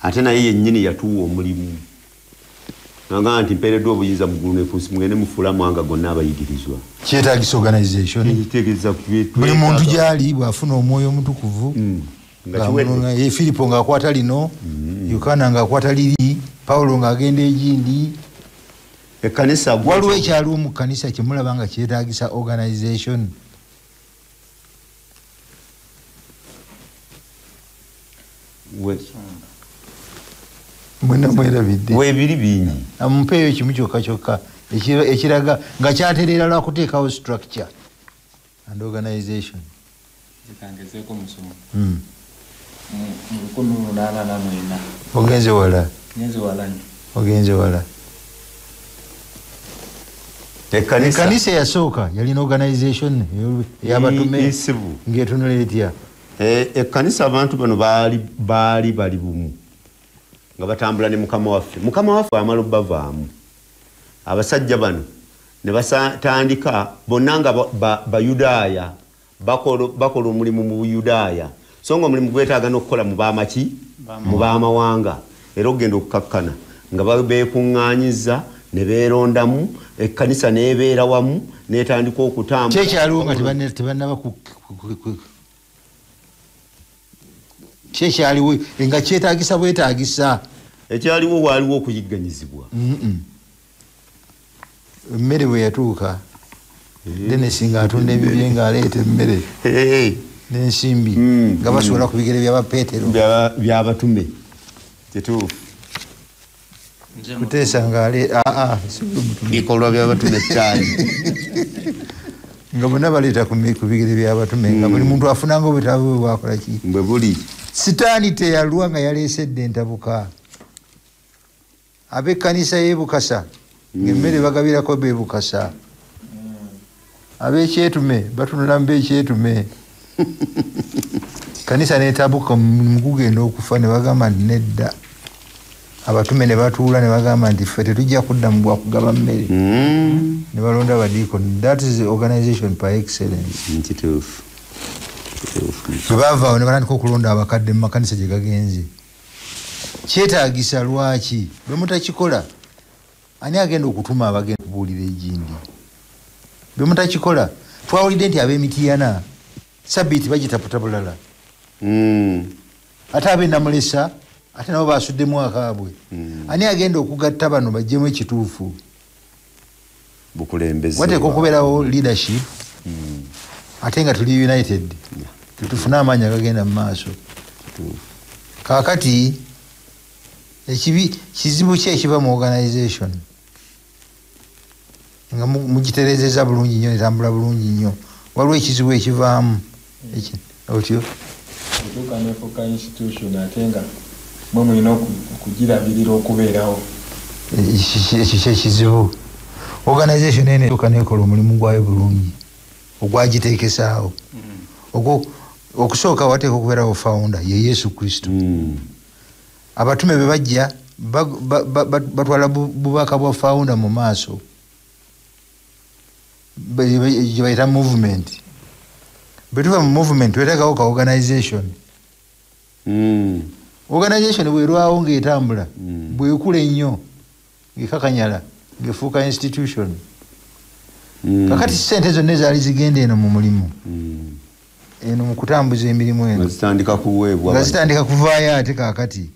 D: ate naye yennyini yatuwa omulimu nagamba nti mpeereddwa obuyinza mu ggulu n'enfuusi mugende mufuulamu anga gonna abayigirizwa.
C: Kyetaagisa organization. Buli muntu gy'ali bw'afuna Omwoyo Omutukuvu Filipo ng'akwata lino, Yokaana ng'akwata liri, Pawulo ng'agenda egindi.
D: Ekkanisa
C: waliwo ekyaliwo mu kkanisa kyemulaba nga kyetaagisa organization. Mwena mwerabidde
D: weebiri bingi
C: amumpeeyo kimu kyokka kyokka ekiraga nga kyatereera lwa kuteekawo structure and organization.
A: Zikangezeeko musomo mu 1884
C: ogenze wala ogenze wala. Ekkanisa yasooka yalina organization y'abatume ng'etunula etya.
D: Ekkanisa abantu bano baali bali bumu nga batambula ne Mukama waffe. Mukama waffe amala obbavaamu abasajja bano ne batandika bonna nga Bayudaaya bakola omulimu mu Buyudaaya so nga omulimu gwetaaga n'okukola mu baamaki mu baamawanga era okugenda okukakkana nga beekuŋŋaanyiza ne beerondamu ekkanisa n'ebeera wamu n'etandika okutambula.
C: Kyekyaliwo nga tebannaba kyekyaliwo nga kyetaagisa bwetaagisa.
D: Ekyaliwo waaliwo okuyigganyizibwa.
C: Emmere bwe yatuuka Denesi ng'atunda ebibye ng'aleeta emmere n'ensimbi nga basobola ku bigere by'aba Peetero
D: by'abatume. Kituufu
C: kuteesa ng'aleeta
D: bikolwa by'abatume ttaani
C: nga bonna baleeta ku bigere by'abatume nga buli muntu afunanga obwetaavu bwe bwakola ki
D: bwe buli.
C: Sitaani teyalwa nga yaleesedde entabuka. Ab'ekkanisa y'e Bukasa ng'emmere bagabirako b'e Bukasa. Ab'ekyetume batunula mu b'ekyetume. Kanisa n'etabuka mu kugenda okufa ne bagamba nti nedda. Abatume ne batuula ne bagamba nti ffe tetujja kudda mu bwa kugaba mmere. Ne balonda abadiikoni. That is the organization par excellence.
D: Kituufu.
C: Bwe baavaawo ne batandika okulonda abakadde mu makanisa gye gagenze. Kyetaagisa lwaki? Bwe mutakikola ani agenda okutuma abagenda kubuulira egindi? Bwe mutakikola twawulidde nti ab'Emityana Sabbiiti bagitaputa bulala. Ate ab'Ennamulesa ate nabo basuddemu akaabwe. Ani agenda okugatta bano bajjemu ekituufu?
D: Bukulembeze
C: wateeka okubeerawo leadership ate nga tuli united tetufuna amaanyi agagenda mu maaso. Kaakati kizibu ki ekiba mu organization nga mugitereezeza bulungi nnyo netambula bulungi nnyo waliwo ekizibu ekivaamu otyo
A: otuuka nefuuka institution ate nga mwe mulina okugirabirira okubeerawo.
C: Ekyo kyekizibu. Organization eno etuuka nekola omulimu gwayo bulungi ogwagiteekesaawo. Okusooka wateeka okubeerawo founder ye Yesu Kristo. Abatume be bajja batwala bubaka bwa founder mu maaso gye bayita movement. Bwe tuva mu movement tweteekawo ka organization. Organization bwerwawo ng'etambula bwekula ennyo ng'ekakanyala ng'efuuka institution. Kakati ssente zonna ezaali zigenda eno mu mulimu eno mu kutambuza emirimu eno
D: nga zitandika kuweebwa
C: nga zitandika kuvaayo ate kaakati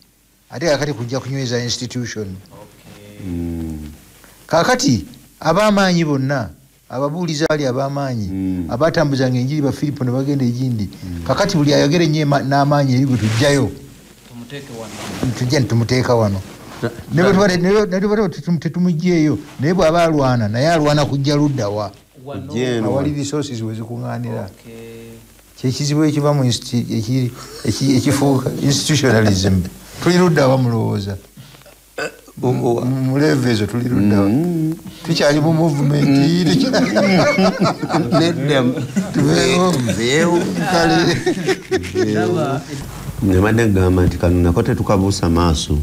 C: ate kakati kujja kunyweza institution. Kakati ab'amaanyi bonna ababuuliza bali ab'amaanyi abatambuzanga enjiri ba Filipo ne bagenda egindi kakati buli ayogere nnyo n'amaanyi eri gwe tujjayo tujja netumuteeka wano tetumugjeeyo naye bw'aba alwana naye alwana kujja luddawa awali resources wezikuŋŋaanira kyekizibu ekiva mu ekifuuka institutionalism tuli luddawa mulowooza muleve ezo tuli luddawa tukyali mu movement
D: nebadde gamba nti kano nako tetukabuusa maaso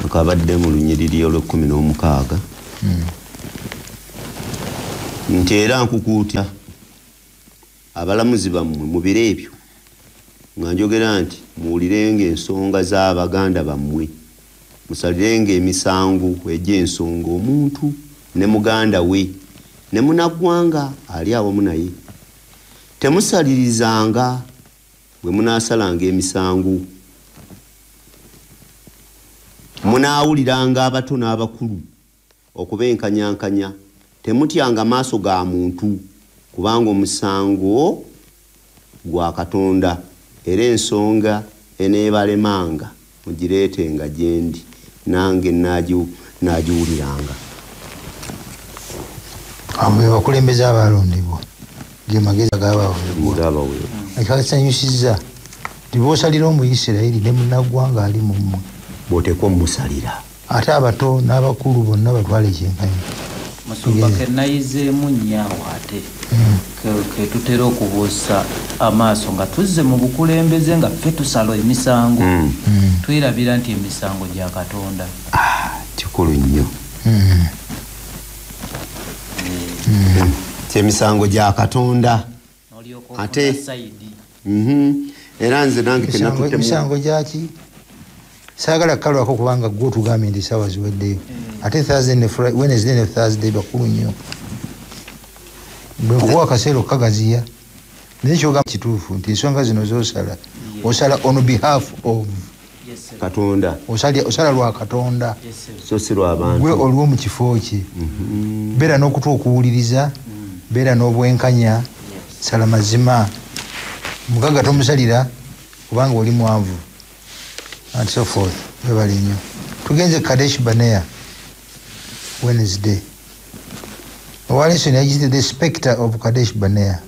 D: akabadde mu lunyiriri olw'16 nti era nkukuutya abalamuzi bammwe mu biro ebyo nga njogera nti muwulirenga ensonga z'abaganda bammwe musalirenga emisango egy'ensonga omuntu ne muganda we ne munaggwanga ali awamu naye temusalirizanga bwe munaasalanga emisango munaawuliranga abato n'abakulu okubenkanyankanya temutyanga maaso ga muntu kubanga omusango gwa Katonda era ensonga eneebalemanga mugireetenga gyendi nange naagiwuliranga.
C: abo be bakulembeze abalondebwa ge magezi agabaweebwa ekasanyusiza nti boosalira Omuyisirayiri ne munnaggwanga ali mu mmwe
D: bw'oteekwa omusalira
C: ate abato n'abakulu bonna batwale ekyenkanyi
B: Masumba kenayizeemu nnyawo ate ke tutera okubuusa amaaso nga tuzze mu bukulembeze nga ffe tusala emisango twirabira nti emisango gya Katonda
D: kikulu nnyo emisango gya Katonda ate era nze nange
C: emisango gyaki saagala kukalwako kubanga gwe otugambye nti essaawa ziweddeyo ate Wednesday ne Thursday bakulu nnyo bwe nkuwa akaseera okukagaziya naye kyogamba kituufu nti ensonga zino z'osala osala on behalf of
D: Katonda
C: osala lwa Katonda
D: so si lw'abantu
C: gwe oliwo mu kifo kye beera n'okutwa okuwuliriza beera n'obwenkanya sala mazima mugaga tomusalira kubanga oli mwanvu and so forth. Webali nnyo tugenze Kadesh Barnea Wednesday owalesoni yagizite the spectre of Kadesh Barnea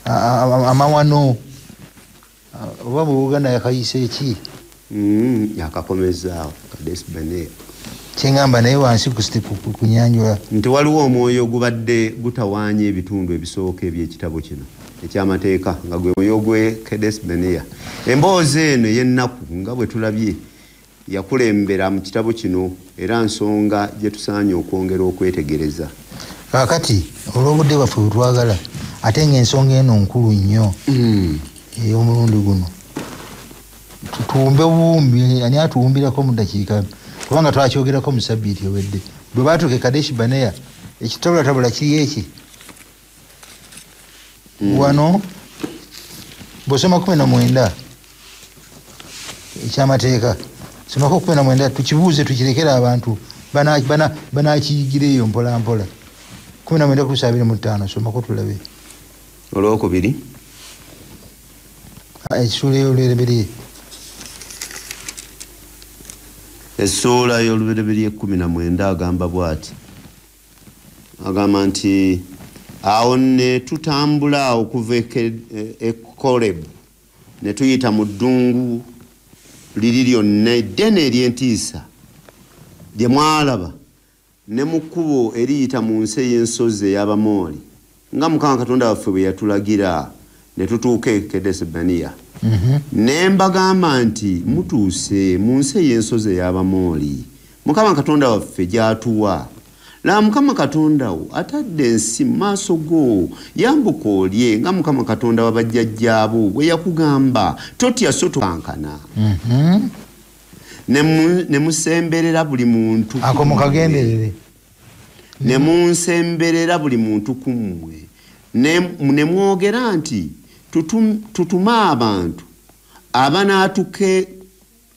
C: amawano oba mu Buganda yakayise eki
D: yakakomezaawo Kadesh Barnea
C: kyeŋŋamba naye wansi kunyanjula
D: nti waliwo omwoyo ogubadde gutawaanya ebitundu ebisooka eby'ekitabo kino ekyamateeka nga gwe mwoyo gwe Kadesh Barnea. Emboozi eno y'ennaku nga bwe tulabye yakulembera mu kitabo kino era nsonga gye tusaanye okwongera okwetegereza.
C: Kaakati olw'obudde bwaffe bwe twagala ate ng'ensonga eno nkulu nnyo ey'omulundi guno tutumbe buwumbi ani atuwumbirako mu ddakiika kubanga twakyogerako mu sabbiiti ewedde bwe baatuuka Kadesh Barnea ekitabulatabula kiri eki wano bw'osoma 19 ekyamateeka somako 19 tukibuuze tukirekere abantu banaakiyigireeyo mpola mpola 19:25 somako tulabe
D: olwokubiri
C: ekisuula y'olubereberye
D: essuula y'olubereberye 19 agamba bw'ati agamba nti awo ne tutambula okuva e Korebu ne tuyita mu ddungu liri lyonna eddene ery'entiisa lye mwalaba ne mu kkubo eriyita mu nsi ey'ensozi ey'Abamooli nga Mukama Katonda waffe bwe yatulagira ne tutuuka e Kadesh Barnea ne mbagamba nti mutuuse mu nsi ey'ensozi ey'Abamooli Mukama Katonda waffe gy'atuwa. La Mukama Katonda wo atadde ensi mu maaso go yambuka olye nga Mukama Katonda wa bajjajjaabo bwe yakugamba totya so tokankana ne musemberera buli muntu
C: ako mukagenderere
D: ne munsemberera buli muntu kummwe ne mwogera nti tutuma abantu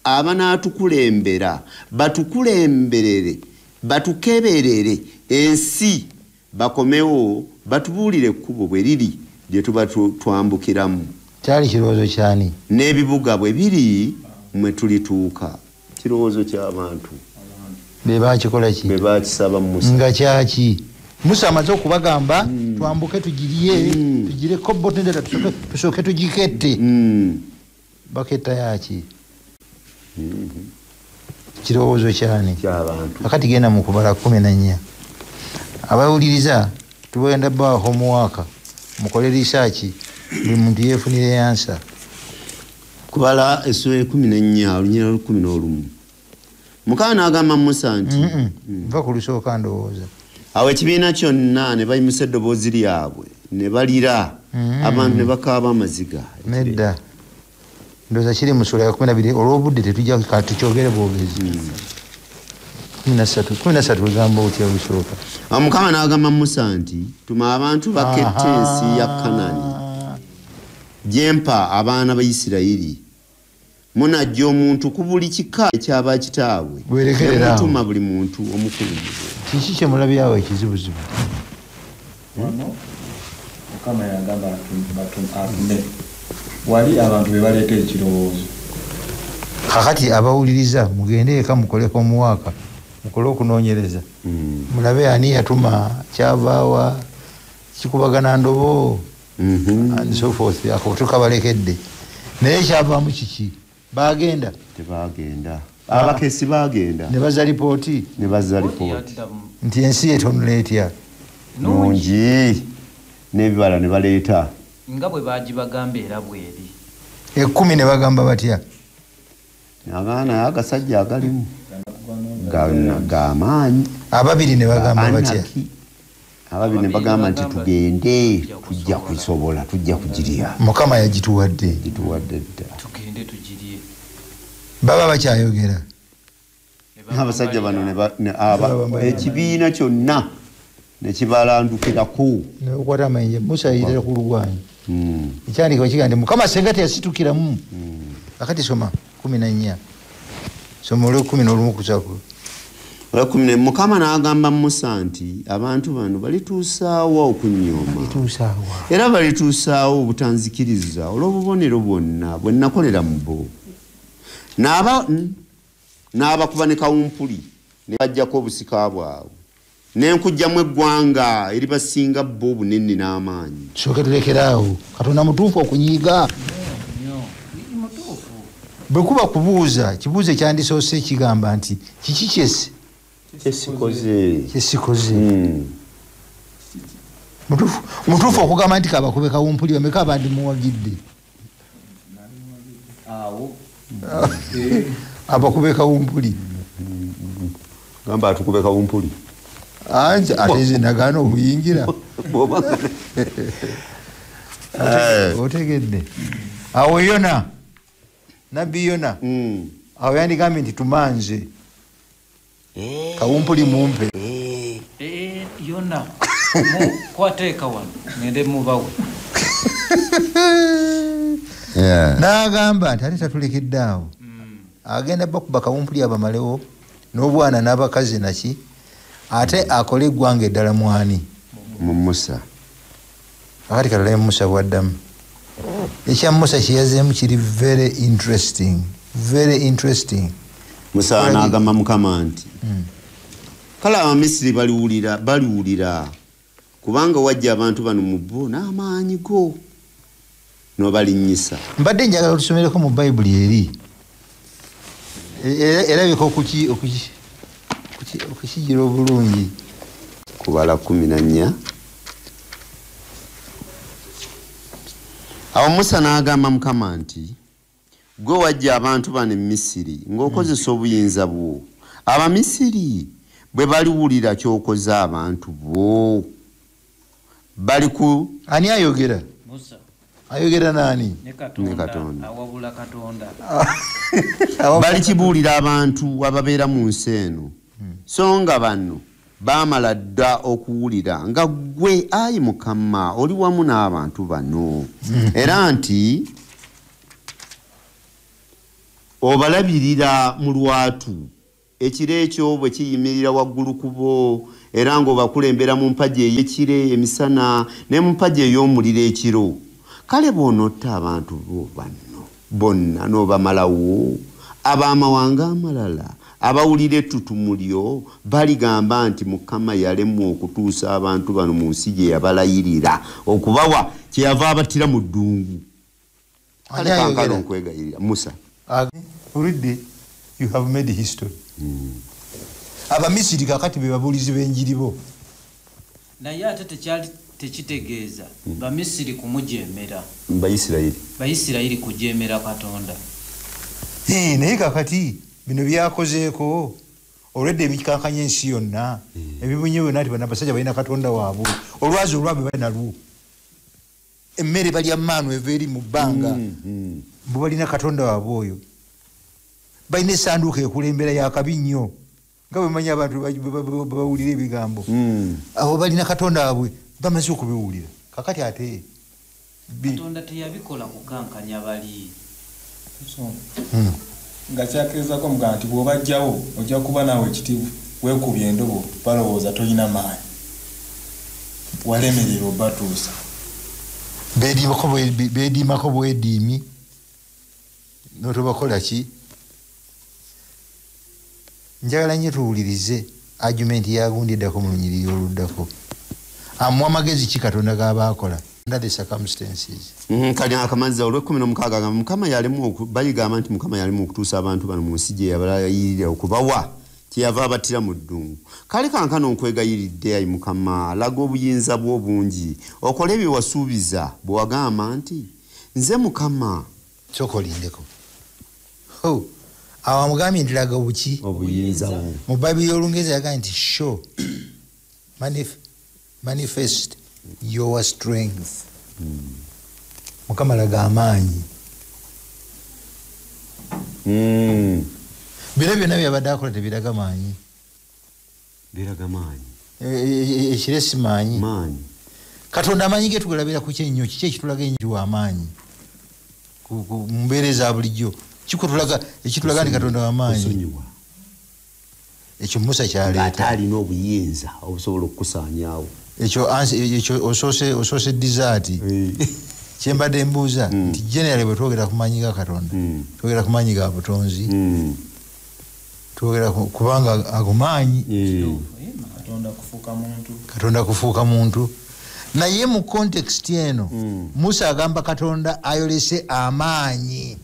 D: abanatukulembera batukulemberere batukeberere ensi bakomewo batubuulire ekkubo bwe liri lye tuba twambukiramu
C: kyali kirowoozo kyani
D: n'ebibuga bwe biri mwe tulituuka kirowoozo ky'abantu
C: be bakikola ki
D: be bakisaba Musa
C: nga kyaki Musa amaze okubagamba twambuke tugirye tugire kobotendera tusooke tugikette baketta yaki kirowoozo kyani
D: ky'abantu
C: akati genda mu kubala 14 abawuliriza tubagenda bawa homework mukole research buli muntu yeefunire yansa
D: kubala essula 14 olunyira 11 Mukama n'agamba Musa nti
C: nva ku lusooka ndowooza
D: awo ekibiina kyonna ne bayimusa eddoboozi lyabwe ne balira abantu ne bakaaba amaziga
C: nedda ndowooza kiri mu ssula ya 12 olw'obudde tetujja tukyogere bwogezi 13 egamba otya lusooka
D: awo Mukama n'agamba Musa nti tuma abantu bakette ensi ya Kanani gyempa abaana ba Isirayiri munajja omuntu ku buli kika ekyaba kitaabwe mutuma buli muntu omukulu
C: kiki kye mulabyawo ekizibuzibu
A: Mukama yagamba atume wali abantu be baleeta ekirowoozo
C: kakati abawuliriza mugende eka mukoleko omuwaaka mukole okunoonyereza mulabe ani yatuma kyavaawa kikubagana ndobo and so forth ako tukabalekedde naye kyavaamu kiki bagenda
D: tebagenda abakesi bagenda
C: ne baza lipooti nti ensi etonula etya
D: nungi n'ebibala ne baleeta
B: nga bwe bagibagamba era bweri
C: 10 ne bagamba batya
D: agaana agasajja agalimu gamaanyi
C: ababiri ne bagamba batya
D: ababiri ne bagamba nti tugende tujja kusobola tujja kugirya
C: Mukama yagituwadde
D: dda
B: tugende tugirye
C: baba bakyayogera
D: abasajja bano ekibiina kyonna ne kibalandukirako
C: nebakwata amayinja Musa yayitira ku lugwanyi ekyandika kiga nti Mukama senga teyasitukiramu akati soma 14 soma olw'11 kusakulu
D: Mukama n'agamba Musa nti abantu bano balituusaawo okunyooma era balituusaawo obutanzikiriza olw'obubonero bwonna bwe nakolera mu bo n'abakuba ne kawumpuli ne bajjako obusika bwabwe n'enkujjamu eggwanga eribasinga bo obunene n'amaanyi
C: soke tulekeraawo Katonda mutuufu okunyiiga bwe kuba kubuuza kibuuzo kyandisoose kigamba nti kiki kyesikoze mutuufu okugamba nti kabakube kawumpuli bameka abandi muwagidde abakube kawumpuli
D: gamba atukube kawumpuli
C: ate nze nagaana omuyingira otegedde awo Yona nabbi Yona awo yandigambye nti tumanze kawumpuli mumpe
B: Yona kwateeka wano ngende mubawe
C: n'agamba nti ate tatulekedde awo agenda bakuba kawumpuli abamalewo n'obwana n'abakazi naki ate akole eggwanga eddala mwani
D: mu Musa
C: akati katalaye Musa bwaddamu ekya Musa kyeyazeemu kiri very interesting
D: Musa n'agamba Mukama nti kale Abamisiri baliwulira kubanga wajja abantu bano mu bo n'amaanyi go n'obalinnyisa
C: mbadde njagala olusomereko mu Bayibuli eri erabika okukigira obulungi
D: kubala 14 awo Musa n'agamba Mukama nti gwe wajja abantu bano e Misiri ng'okozesa obuyinza bwo Abamisiri bwe baliwulira ky'okoze abantu bo bali ku
C: ani ayogera
B: Musa
C: ayogera nani
B: ne Katonda awabula Katonda
D: balikibuulira abantu ababeera mu nsi eno so nga bano baamala dda okuwulira nga gwe ayi Mukama oli wamu n'abantu bano era nti obalabirira mu lwatu ekire ekyo bwe kiyimirira waggulu kubo era ng'obakulembera mu mpagi ey'ekire emisana ne mu mpagi ey'omuliro ekiro kale bw'onotta abantu bo banno bonna n'obamalawo ab'amawanga amalala abawulira ettutumu lyo baligamba nti Mukama yalemwa okutuusa abantu bano mu nsi gye yabalayirira okubawa kyeyava abattira mu ddungu kale kankalo nkwegayirira Musa
C: already you have made history. Abamisiri kakati be babulizi b'enjiri bo
B: naye ate tekitegeeza Bamisiri kumujemera Bayisirayiri kujemera Katonda.
C: Naye kakati bino byakozeeko already ebikankanya ensi yonna ebibunye byonna ati bano abasajja balina Katonda waabwe olwazi olwabwe balina lwo emmere balya maanu eva eri mu bbanga bo balina Katonda waabwe oyo balina essanduuko ekulembera yakabi nnyo nga bwemanya abantu bawulira ebigambo abo balina Katonda waabwe bamaze okubiwulira kakati ate
B: Katonda teyabikola kukankanya bali
A: nga kyakirizako mugaa nti bw'obajjawo ojja kuba naawe ekitiibwa weekubye endobo balowooza tolina maanyi walemerera obatuusa
C: beediimako bwediimi notobakola ki njagala nnyo tuwulirize argumenti yagundiddako mu lunyiriri oluddako amuwa amagezi ki Katonda g'abaakola under the circumstances
D: kali akamanyiza olw'16 Mukama yalimu baligamba nti Mukama yalimu okutuusa abantu bano mu nsi gye yabalayirira okubawa kyeyava abattira mu ddungu kale kankano nkwegayiridde ayi Mukama laga obuyinza bwo obungi okole ebyo wasuubiza bwe wagamba nti nze Mukama
C: kyokolindeko awo amugambye nti laga obuki
D: obuyinza bwo
C: mu Bayibuli y'Olungereza yagambye nti show manifest your strength Mukama laga amaanyi bino byonna byabadde akola tebiraga maanyi
D: biraga maanyi
C: ekire si maanyi Katonda amaanyi ge tugalabira ku kyenyo kiki ekitulaga ennyo w'amaanyi mu mbeera eza bulijjo ekitulaga nti Katonda w'amaanyi ekyo Musa kyaleeta
D: ate alina obuyinza obusobola okukusaanyaawo
C: ekyo osoose dizaati kyembadde mbuuza nti generali bwe twogera ku maanyi ga Katonda twogera ku maanyi ga butonzi twogera kubanga ago maanyi Katonda kufuuka muntu naye mu context eno Musa agamba Katonda ayolese amaanyi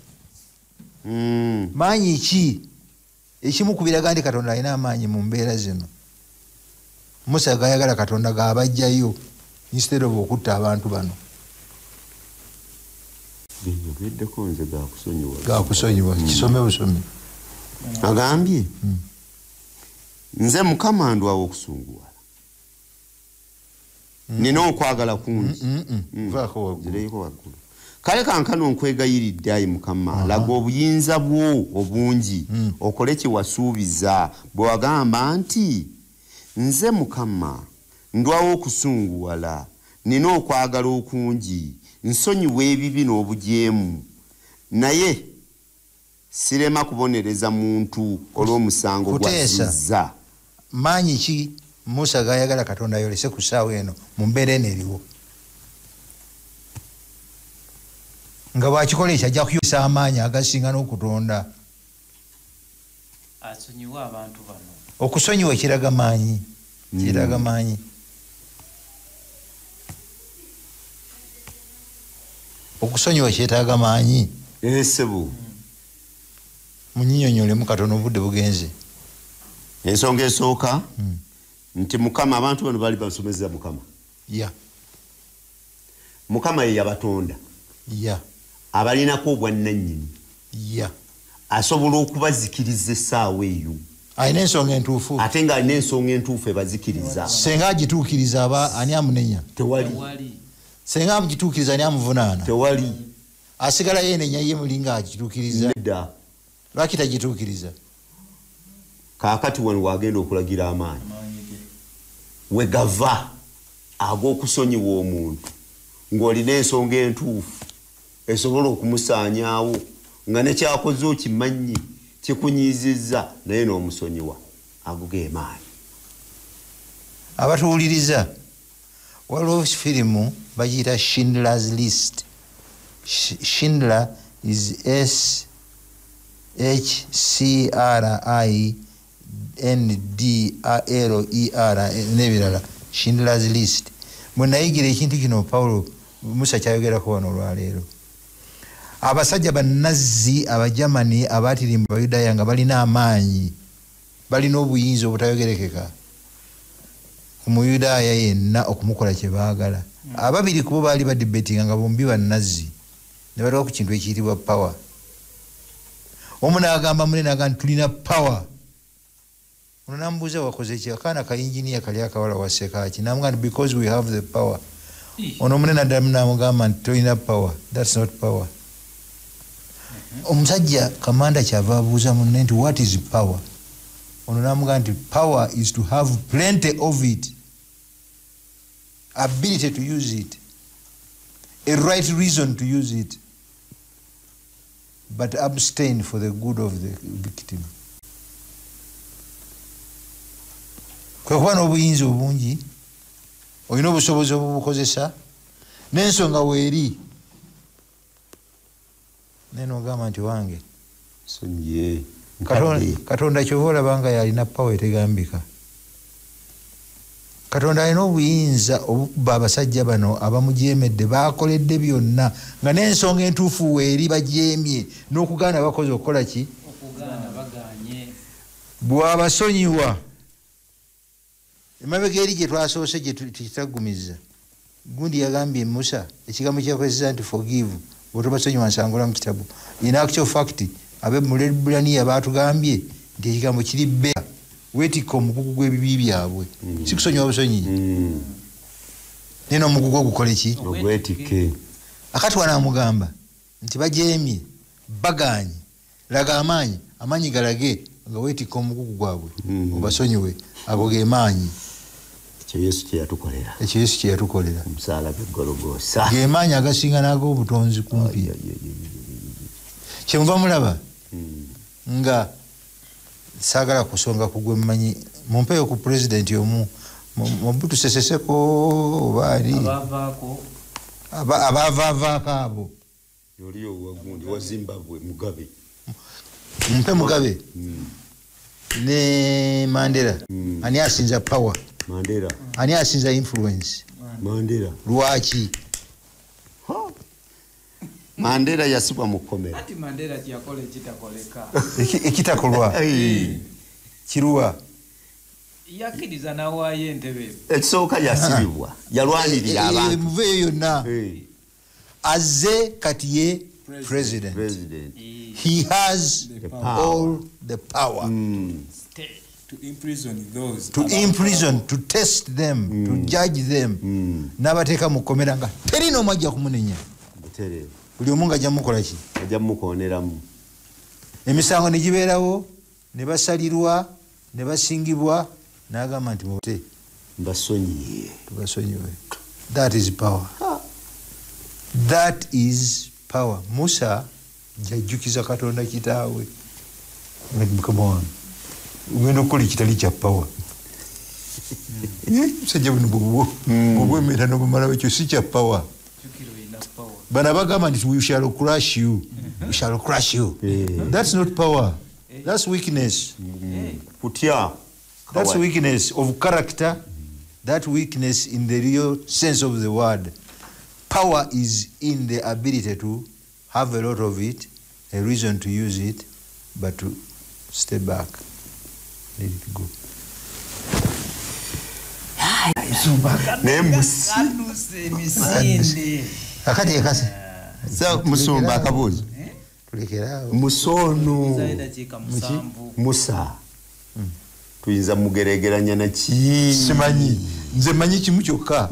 C: maanyi ki ekimu kubiraga nti Katonda alina amaanyi mu mbeera zino Musa gayagala Katonda gabajjayo instead of okutta abantu bano gakusonyiwa kisome busome
D: agambye nze Mukama ndwawo okusunguwala nina okwagala kungi zireyiko waggulu kale kankano nkwegayiridde ayi Mukama laga obuyinza bwo obungi okole kye wasuubiza bwe wagamba nti nze Mukama ndwawo okusunguwala nina okwagala okungi nsonyiwa ebibi n'obujeemu naye sirema kubonereza muntu olw'omusango gwazizza
C: maanyi ki Musa gayagala Katonda ayolese ku ssaawa eno mu mbeera eno eriwo nga bwakikola ekyo ajja kuyosa amaanyi agasinga n'okutonda
B: asonyiwa abantu bano
C: okusonyiwa kiraga maanyi kiraga maanyi okusonyiwa kyetaaga maanyi
D: esebo
C: munyinyonyolemu katono obudde bugenze
D: ensonga esooka nti Mukama abantu bano bali basomeza Mukama ye yabatonda abalinako obwannannyini asobola okubazikiriza essaawa eyo
C: alina ensonga entuufu
D: ate nga alina ensonga entuufu ebazikiriza
C: senga agituukiriza aba ani amunenya
D: tewali
C: senga agituukiriza ani amuvunaana
D: tewali
C: asigala yenenya ye mulinga agituukiriza
D: nedda
C: lwaki tagituukiriza
D: kaakati wano wagenda okulagira amaanyi wegava ag'okusonyiwa omuntu ng'olina ensonga entuufu esobola okumusaanyaawo nga nekyakoze okimanyi kikunyiizizza naye n'omusonyiwa aguge emaanyi.
C: abatuwuliriza waliwo firimu bagiyita Schindler's List. Schindler is SHCRINDLER n'ebirala. Schindler's List. Mwe nayigira ekintu kino Paulo Musa kyayogerako wano olwaleero. Abasajja bannazzi abajamani abaatirimba Bayudaaya nga balina amaanyi, balina obuyinza obutayogerekeka ku Muyudaaya yenna okumukola kye baagala. Ababiri kubo baali badibetinga nga bombi bannazzi ne batuuka ku kintu ekiyitibwa power. Omu n'agamba munne n'agamba tulina power. Ono n'amubuuza wakoze ki? Akaana ka yinginiya kali akawala wasekaaki n'amugamba because we have the power. Ono munne n'addamu n'amugamba nti tulina power. That's not power. Omusajja kamanda kyava abuuza munne nti what is power? Ono n'amugamba nti power is to have plenty of it, ability to use it, a right reason to use it, but abstain for the good of the victim. Kwe kuba n'obuyinza obungi, olina obusobozi obubukozesa n'ensonga weeri neno ogamba nti wange
D: sonye
C: Katonda kyova olabanga yalina pawa etegambika. Katonda alina obuyinza obukuba abasajja bano abamujeemedde bakoledde byonna nga n'ensonga entuufu weeri bajeemye n'okugaana bakoze okukola ki?
B: Okugaana baganye.
C: Bw'abasonyiwa emabega eri gye twasoose gye tukitagumiza gundi yagambye Musa ekigambo kyakozesa nti forgive bw'otobasonyiwa nsangula mu kitabu. In actual fact Ab'Ebbulaniya baatugambye nti ekigambo kiri bbeera weetikka omugugu gw'ebibi byabwe si kusonyiwa busonyi neno omugugu ogukole ki?
D: ogwetikke.
C: Akati wanaamugamba nti bajeemye baganye laga amaanyi galage nga weetikka omugugu gwabwe obasonyiwe ago ge maanyi.
D: Ekyo Yesu kye yatukolera omusaala gw'eggologoosa
C: ge maanyi agasinga n'ag'obutonzi kumpi. Kyenva mulaba nga saagala kusonga kugwe mmanyi mumpeyo ku pulezidenti omu Mobutu Sese Seko baali abaavaavaako abo
D: yoli owagundi wa Zimbabwe Mugabe
C: mumpe Mugabe ne Mandela. Ani asinza power?
D: Mandela.
C: Ani asinza influence?
D: Mandela.
C: Lwaki?
D: Mandela yasibwa mu kkomera.
B: Ati Mandela kyakola ekitakoleka.
C: Ekitakolwa kiruwa?
B: Yakkiriza n'awaayo entebe.
D: Ekisooka yasibibwa yalwanirira abantu.
C: Muveeyo yonna azze kati ye president. He has all the power
A: to imprison those,
C: to imprison, to test them, to judge them. N'abateeka mu kkomera nga terina omu ajja kumunenya. Buli omu nga ajja mukola ki?
D: Ajja mukooneramu.
C: Emisango ne gibeerawo ne basalirwa ne basingibwa n'agamba nti mute
D: basonyiye
C: tubasonyiwe. That is power. That is power. Musa jajjukiza Katonda kitaawe. Come on. Ugenda okukola ekitali kya power. Musajja buno bw'obwemera n'obumalawo ekyo si kya power. Bana bagamba nti we shall crush you. We shall crush you. That's not power. That's weakness.
D: Kutya.
C: That's weakness of character. That weakness in the real sense of the word. Power is in the ability to have a lot of it, a reason to use it, but to stay back. Let it go. Akati ekase.
D: Sa musumba akabuzo.
C: Tulekeraawo.
D: Musono. Musa. Tuyinza mugeregeranya na ki?
C: Simanyi. Nze manyi kimu kyokka.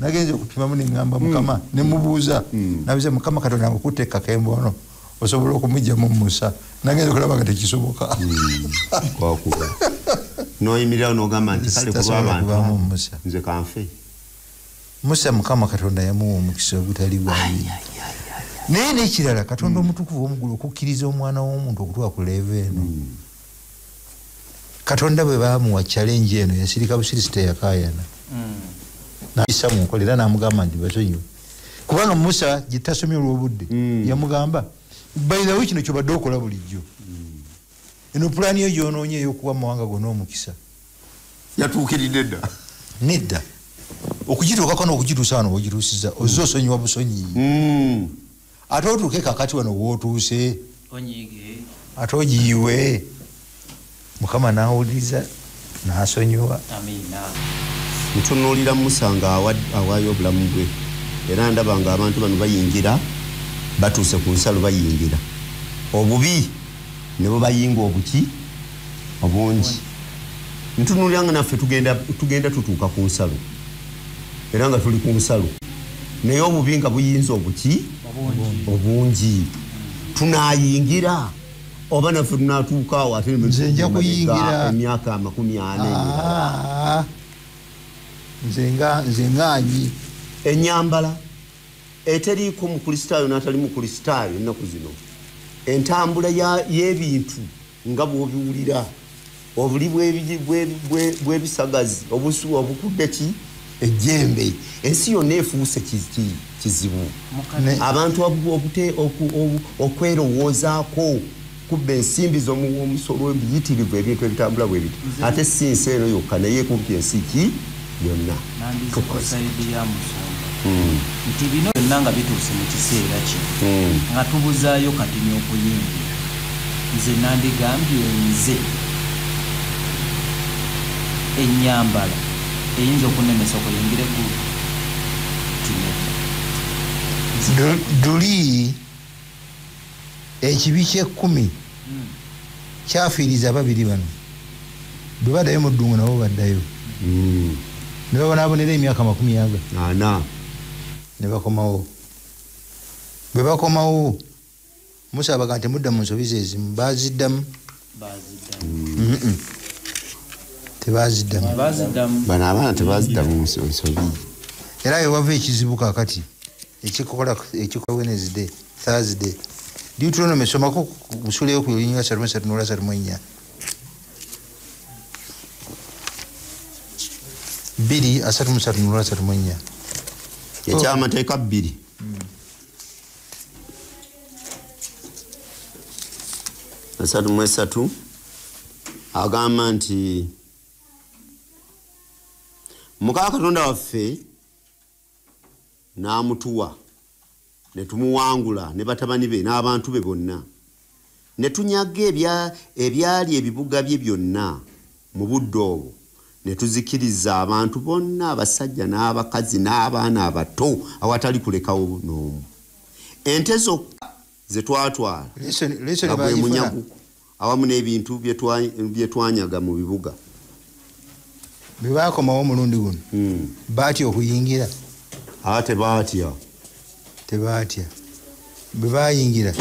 C: Nagenze okupimamu ne ngamba Mukama ne mubuuza. Nabize Mukama Katonda akuteeka kembo ono. Osobola okumujja mu Musa. Nagenze kulaba nga tekisoboka.
D: Kwakuba. Noyimirira n'ogamba nti kale kuba abantu. Nze kanfe.
C: Musa Mukama Katonda yamuwa omukisa ogutali gwayi. naye nekirala Katonda omutukuvu omugulu okukkiriza omwana w'omuntu okutuuka ku level eno Katonda bwe bamuwa challenge eno yasirika busirisi teyakaayana nayisa mu nkola era n'amugamba nti basonyiwe kubanga Musa gye tasomye olw'obudde yamugamba by the way kino kyobadde okola bulijjo eno pulaani yo gyonoonye ey'okuwa amawanga gonna omukisa
D: yatuukiridde dda
C: nedda okugituukako n'okugituusa wano wogituusiza ozze osonyiwa busonyi ate otuuke kakati wano wootuuse ate ogiyiwe Mukama n'awuliriza n'asonyiwa.
D: Ntunuulira Musa nga awaayo obulamu bwe era ndaba nga abantu bano bayingira batuuse ku nsalo bayingira obubi ne bo bayinga obuki obungi. Ntunuulira nga naffe tugenda tutuuka ku nsalo era nga tuli ku nsalo naye obubi nga buyinza obuki obungi tunaayingira oba naffe tunatuuka awo ate
C: nja kuyingira
D: emyaka 40
C: nze ngaanyi
D: enyambala eteriiko mukristaayo n'atali mukristaayo ennaku zino entambula y'ebintu nga bw'obiwulira obuli bw'ebisagazi obusuwa obukudde ki ejjembe ensi yonna efuuse kizibu abantu okwerowoozaako kubba ensimbi z'omusolo ebiyitirivu ebintu ebitambula bwe biti ate si nsi eno yokka naye kumpi ensi ki yonna
B: nti bino byonna nga bituuse mu kiseera kino nga tubuzaayo katini okuyingira nze nandigambye nze ennyambala eyinza okunemesa okuyingire ku
C: duli ekibi kye10 kyafiiriza ababiri bano bwe baddayo mu ddungu nabo baddayo ne babonaabonera emyaka 40 ne bakomawo bwe bakomawo Musa abaga nti mudda mu nsobi ezimu baziddamu tebaziddamu
D: bano abaana tebaziddamu mu nsobi
C: era wewava ekizibu kakati ekikola Wednesday Thursday Deuteronomy somako busuleyo ku linnya 3:3 biri 3:3
D: ekyamateeka 2 3:3 agamba nti Mukama Katonda waffe n'amutuwa ne tumuwangula ne batabani be n'abantu be bonna ne tunyaga ebyali ebibuga bye byonna mu budde obwo ne tuzikiriza abantu bonna abasajja n'abakazi n'abaana abato awatali kulekawo n'omu ente zokka ze twatwala gwe munyago awamu n'ebintu bye twanyaga mu bibuga
C: bwe baakomawo omulundi guno baatya okuyingira tebaatya bwe baayingira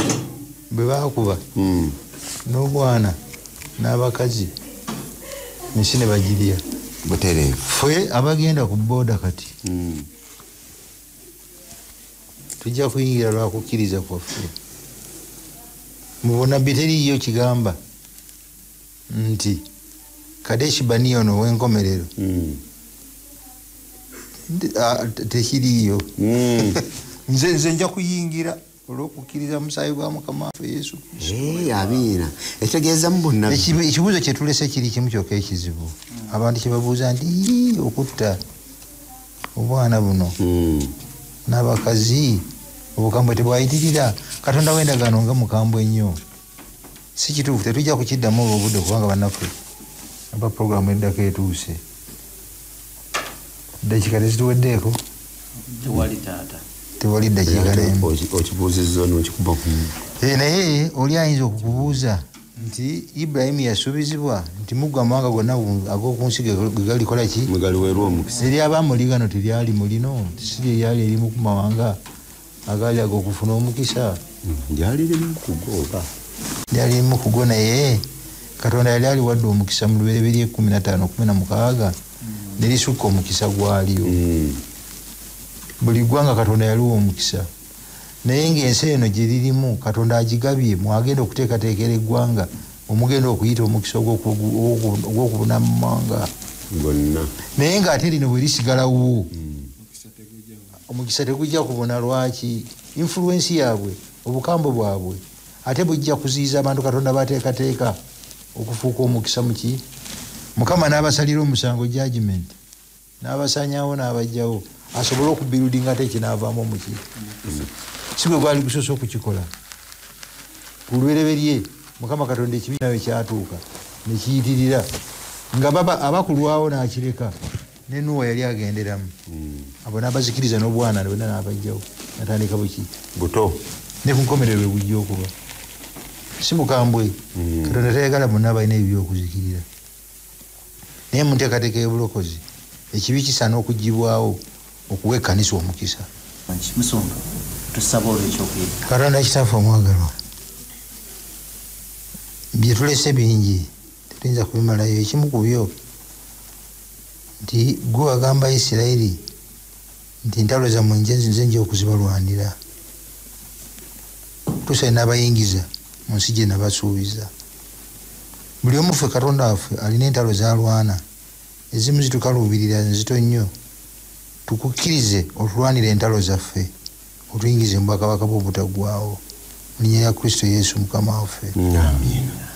C: bwe baakuba n'obwana n'abakazi ensi ne bagirya
D: butereevu
C: ffe abagenda ku booda kati tujja kuyingira lwakukkiriza kwaffe mubona biteriyo kigamba nti Kadeshi Barnea ono w'enkomerero tekiriyo nze nja kuyingira olw'okukkiriza musaayi gwa Mukama waffe Yesu Kristo.
D: Amiina. Etegeeza mu bonna.
C: Ekibuuzo kye tulese kiri kimu kyokka ekizibu. Abantu kye babuuza nti okutta obwana buno n'abakazi obukambwe tebwayitirira Katonda w'endagaano nga mukambwe nnyo. Si kituufu tetujja kukiddamu olw'obudde kubanga bannaffe aba puroguramu eddako etuuse. Dakiika tezituweddeeko.
B: Tewali taata.
C: Tewali dakiika n'emu.
D: Okibuuzizza n'okikuba ku
C: naye oli ayinza okukubuuza nti Ibrahim yasuubizibwa nti mugwa amawanga gonna ag'okunsi ge galikola ki?
D: Megaliweerwa omukisa.
C: Ery'abamuli gano teryali mulino si lyali erimu ku mawanga agali ag'okufuna omukisa.
D: Lyali limu kugo oba?
C: Lyali limu kugo naye Katonda yali aliwadde omukisa mu Lubereberye 15:16 ne lisukka omukisa gwaliyo. Buli ggwanga Katonda yaliwa omukisa. naye ng'ensi eno gye lirimu Katonda agigabye mwagenda okuteekateekera eggwanga omugenda okuyita omukisa ogw'okubuna mu mawanga
D: gonna,
C: naye ng'ate lino bwe lisigalawo omukisa tegujja kubona. Lwaki? Influensi yaabwe, obukambo bwabwe ate bujja kuziyiza abantu Katonda bateekateeka okufuuka omukisa muki. Mukama n'abasalira omusango judgment, n'abasanyawo n'abajjawo asobole okubirudinga ate kinaavaamu omuki. Si bwe gwali gusoose okukikola ku lwereberye Mukama Katonda ekibiina we kyatuuka ne kiyitirira nga abakulwawo n'akireka ne Nuwa yali agenderamu abo n'abazikiriza n'obwana bonna n'abajjawo natandika buki
D: buto
C: ne ku nkomerero bwe bujja okuba. Si mukambwe Katonda tayagala bonna balina ebyokuzikirira, naye mu nteekateeka y'obulokozi ekibi kisaana okuggibwawo okuwa ekkanisa omukisa.
B: Musonga tusaba olw'ekyokuyiga.
C: Katonda kitaffe omwagalwa, bye tulese bingi tetuyinza kubimalayo. Ekimu ku byo nti gwe agamba Isirayiri nti ntalo zammwe nze nja okuzibalwanira. Tusaine n'abayingiza mu nsi gye nabasuubiza. Buli omu ffe Katonda waffe alina entalo z'alwana, ezimu zitukaluubirira nzito nnyo. Tukukkirize otulwanira entalo zaffe, otuyingize mu bwakabaka bw'obutaggwaawo. Mu linnya lya Kristo Yesu Mukama waffe.
D: Amiina.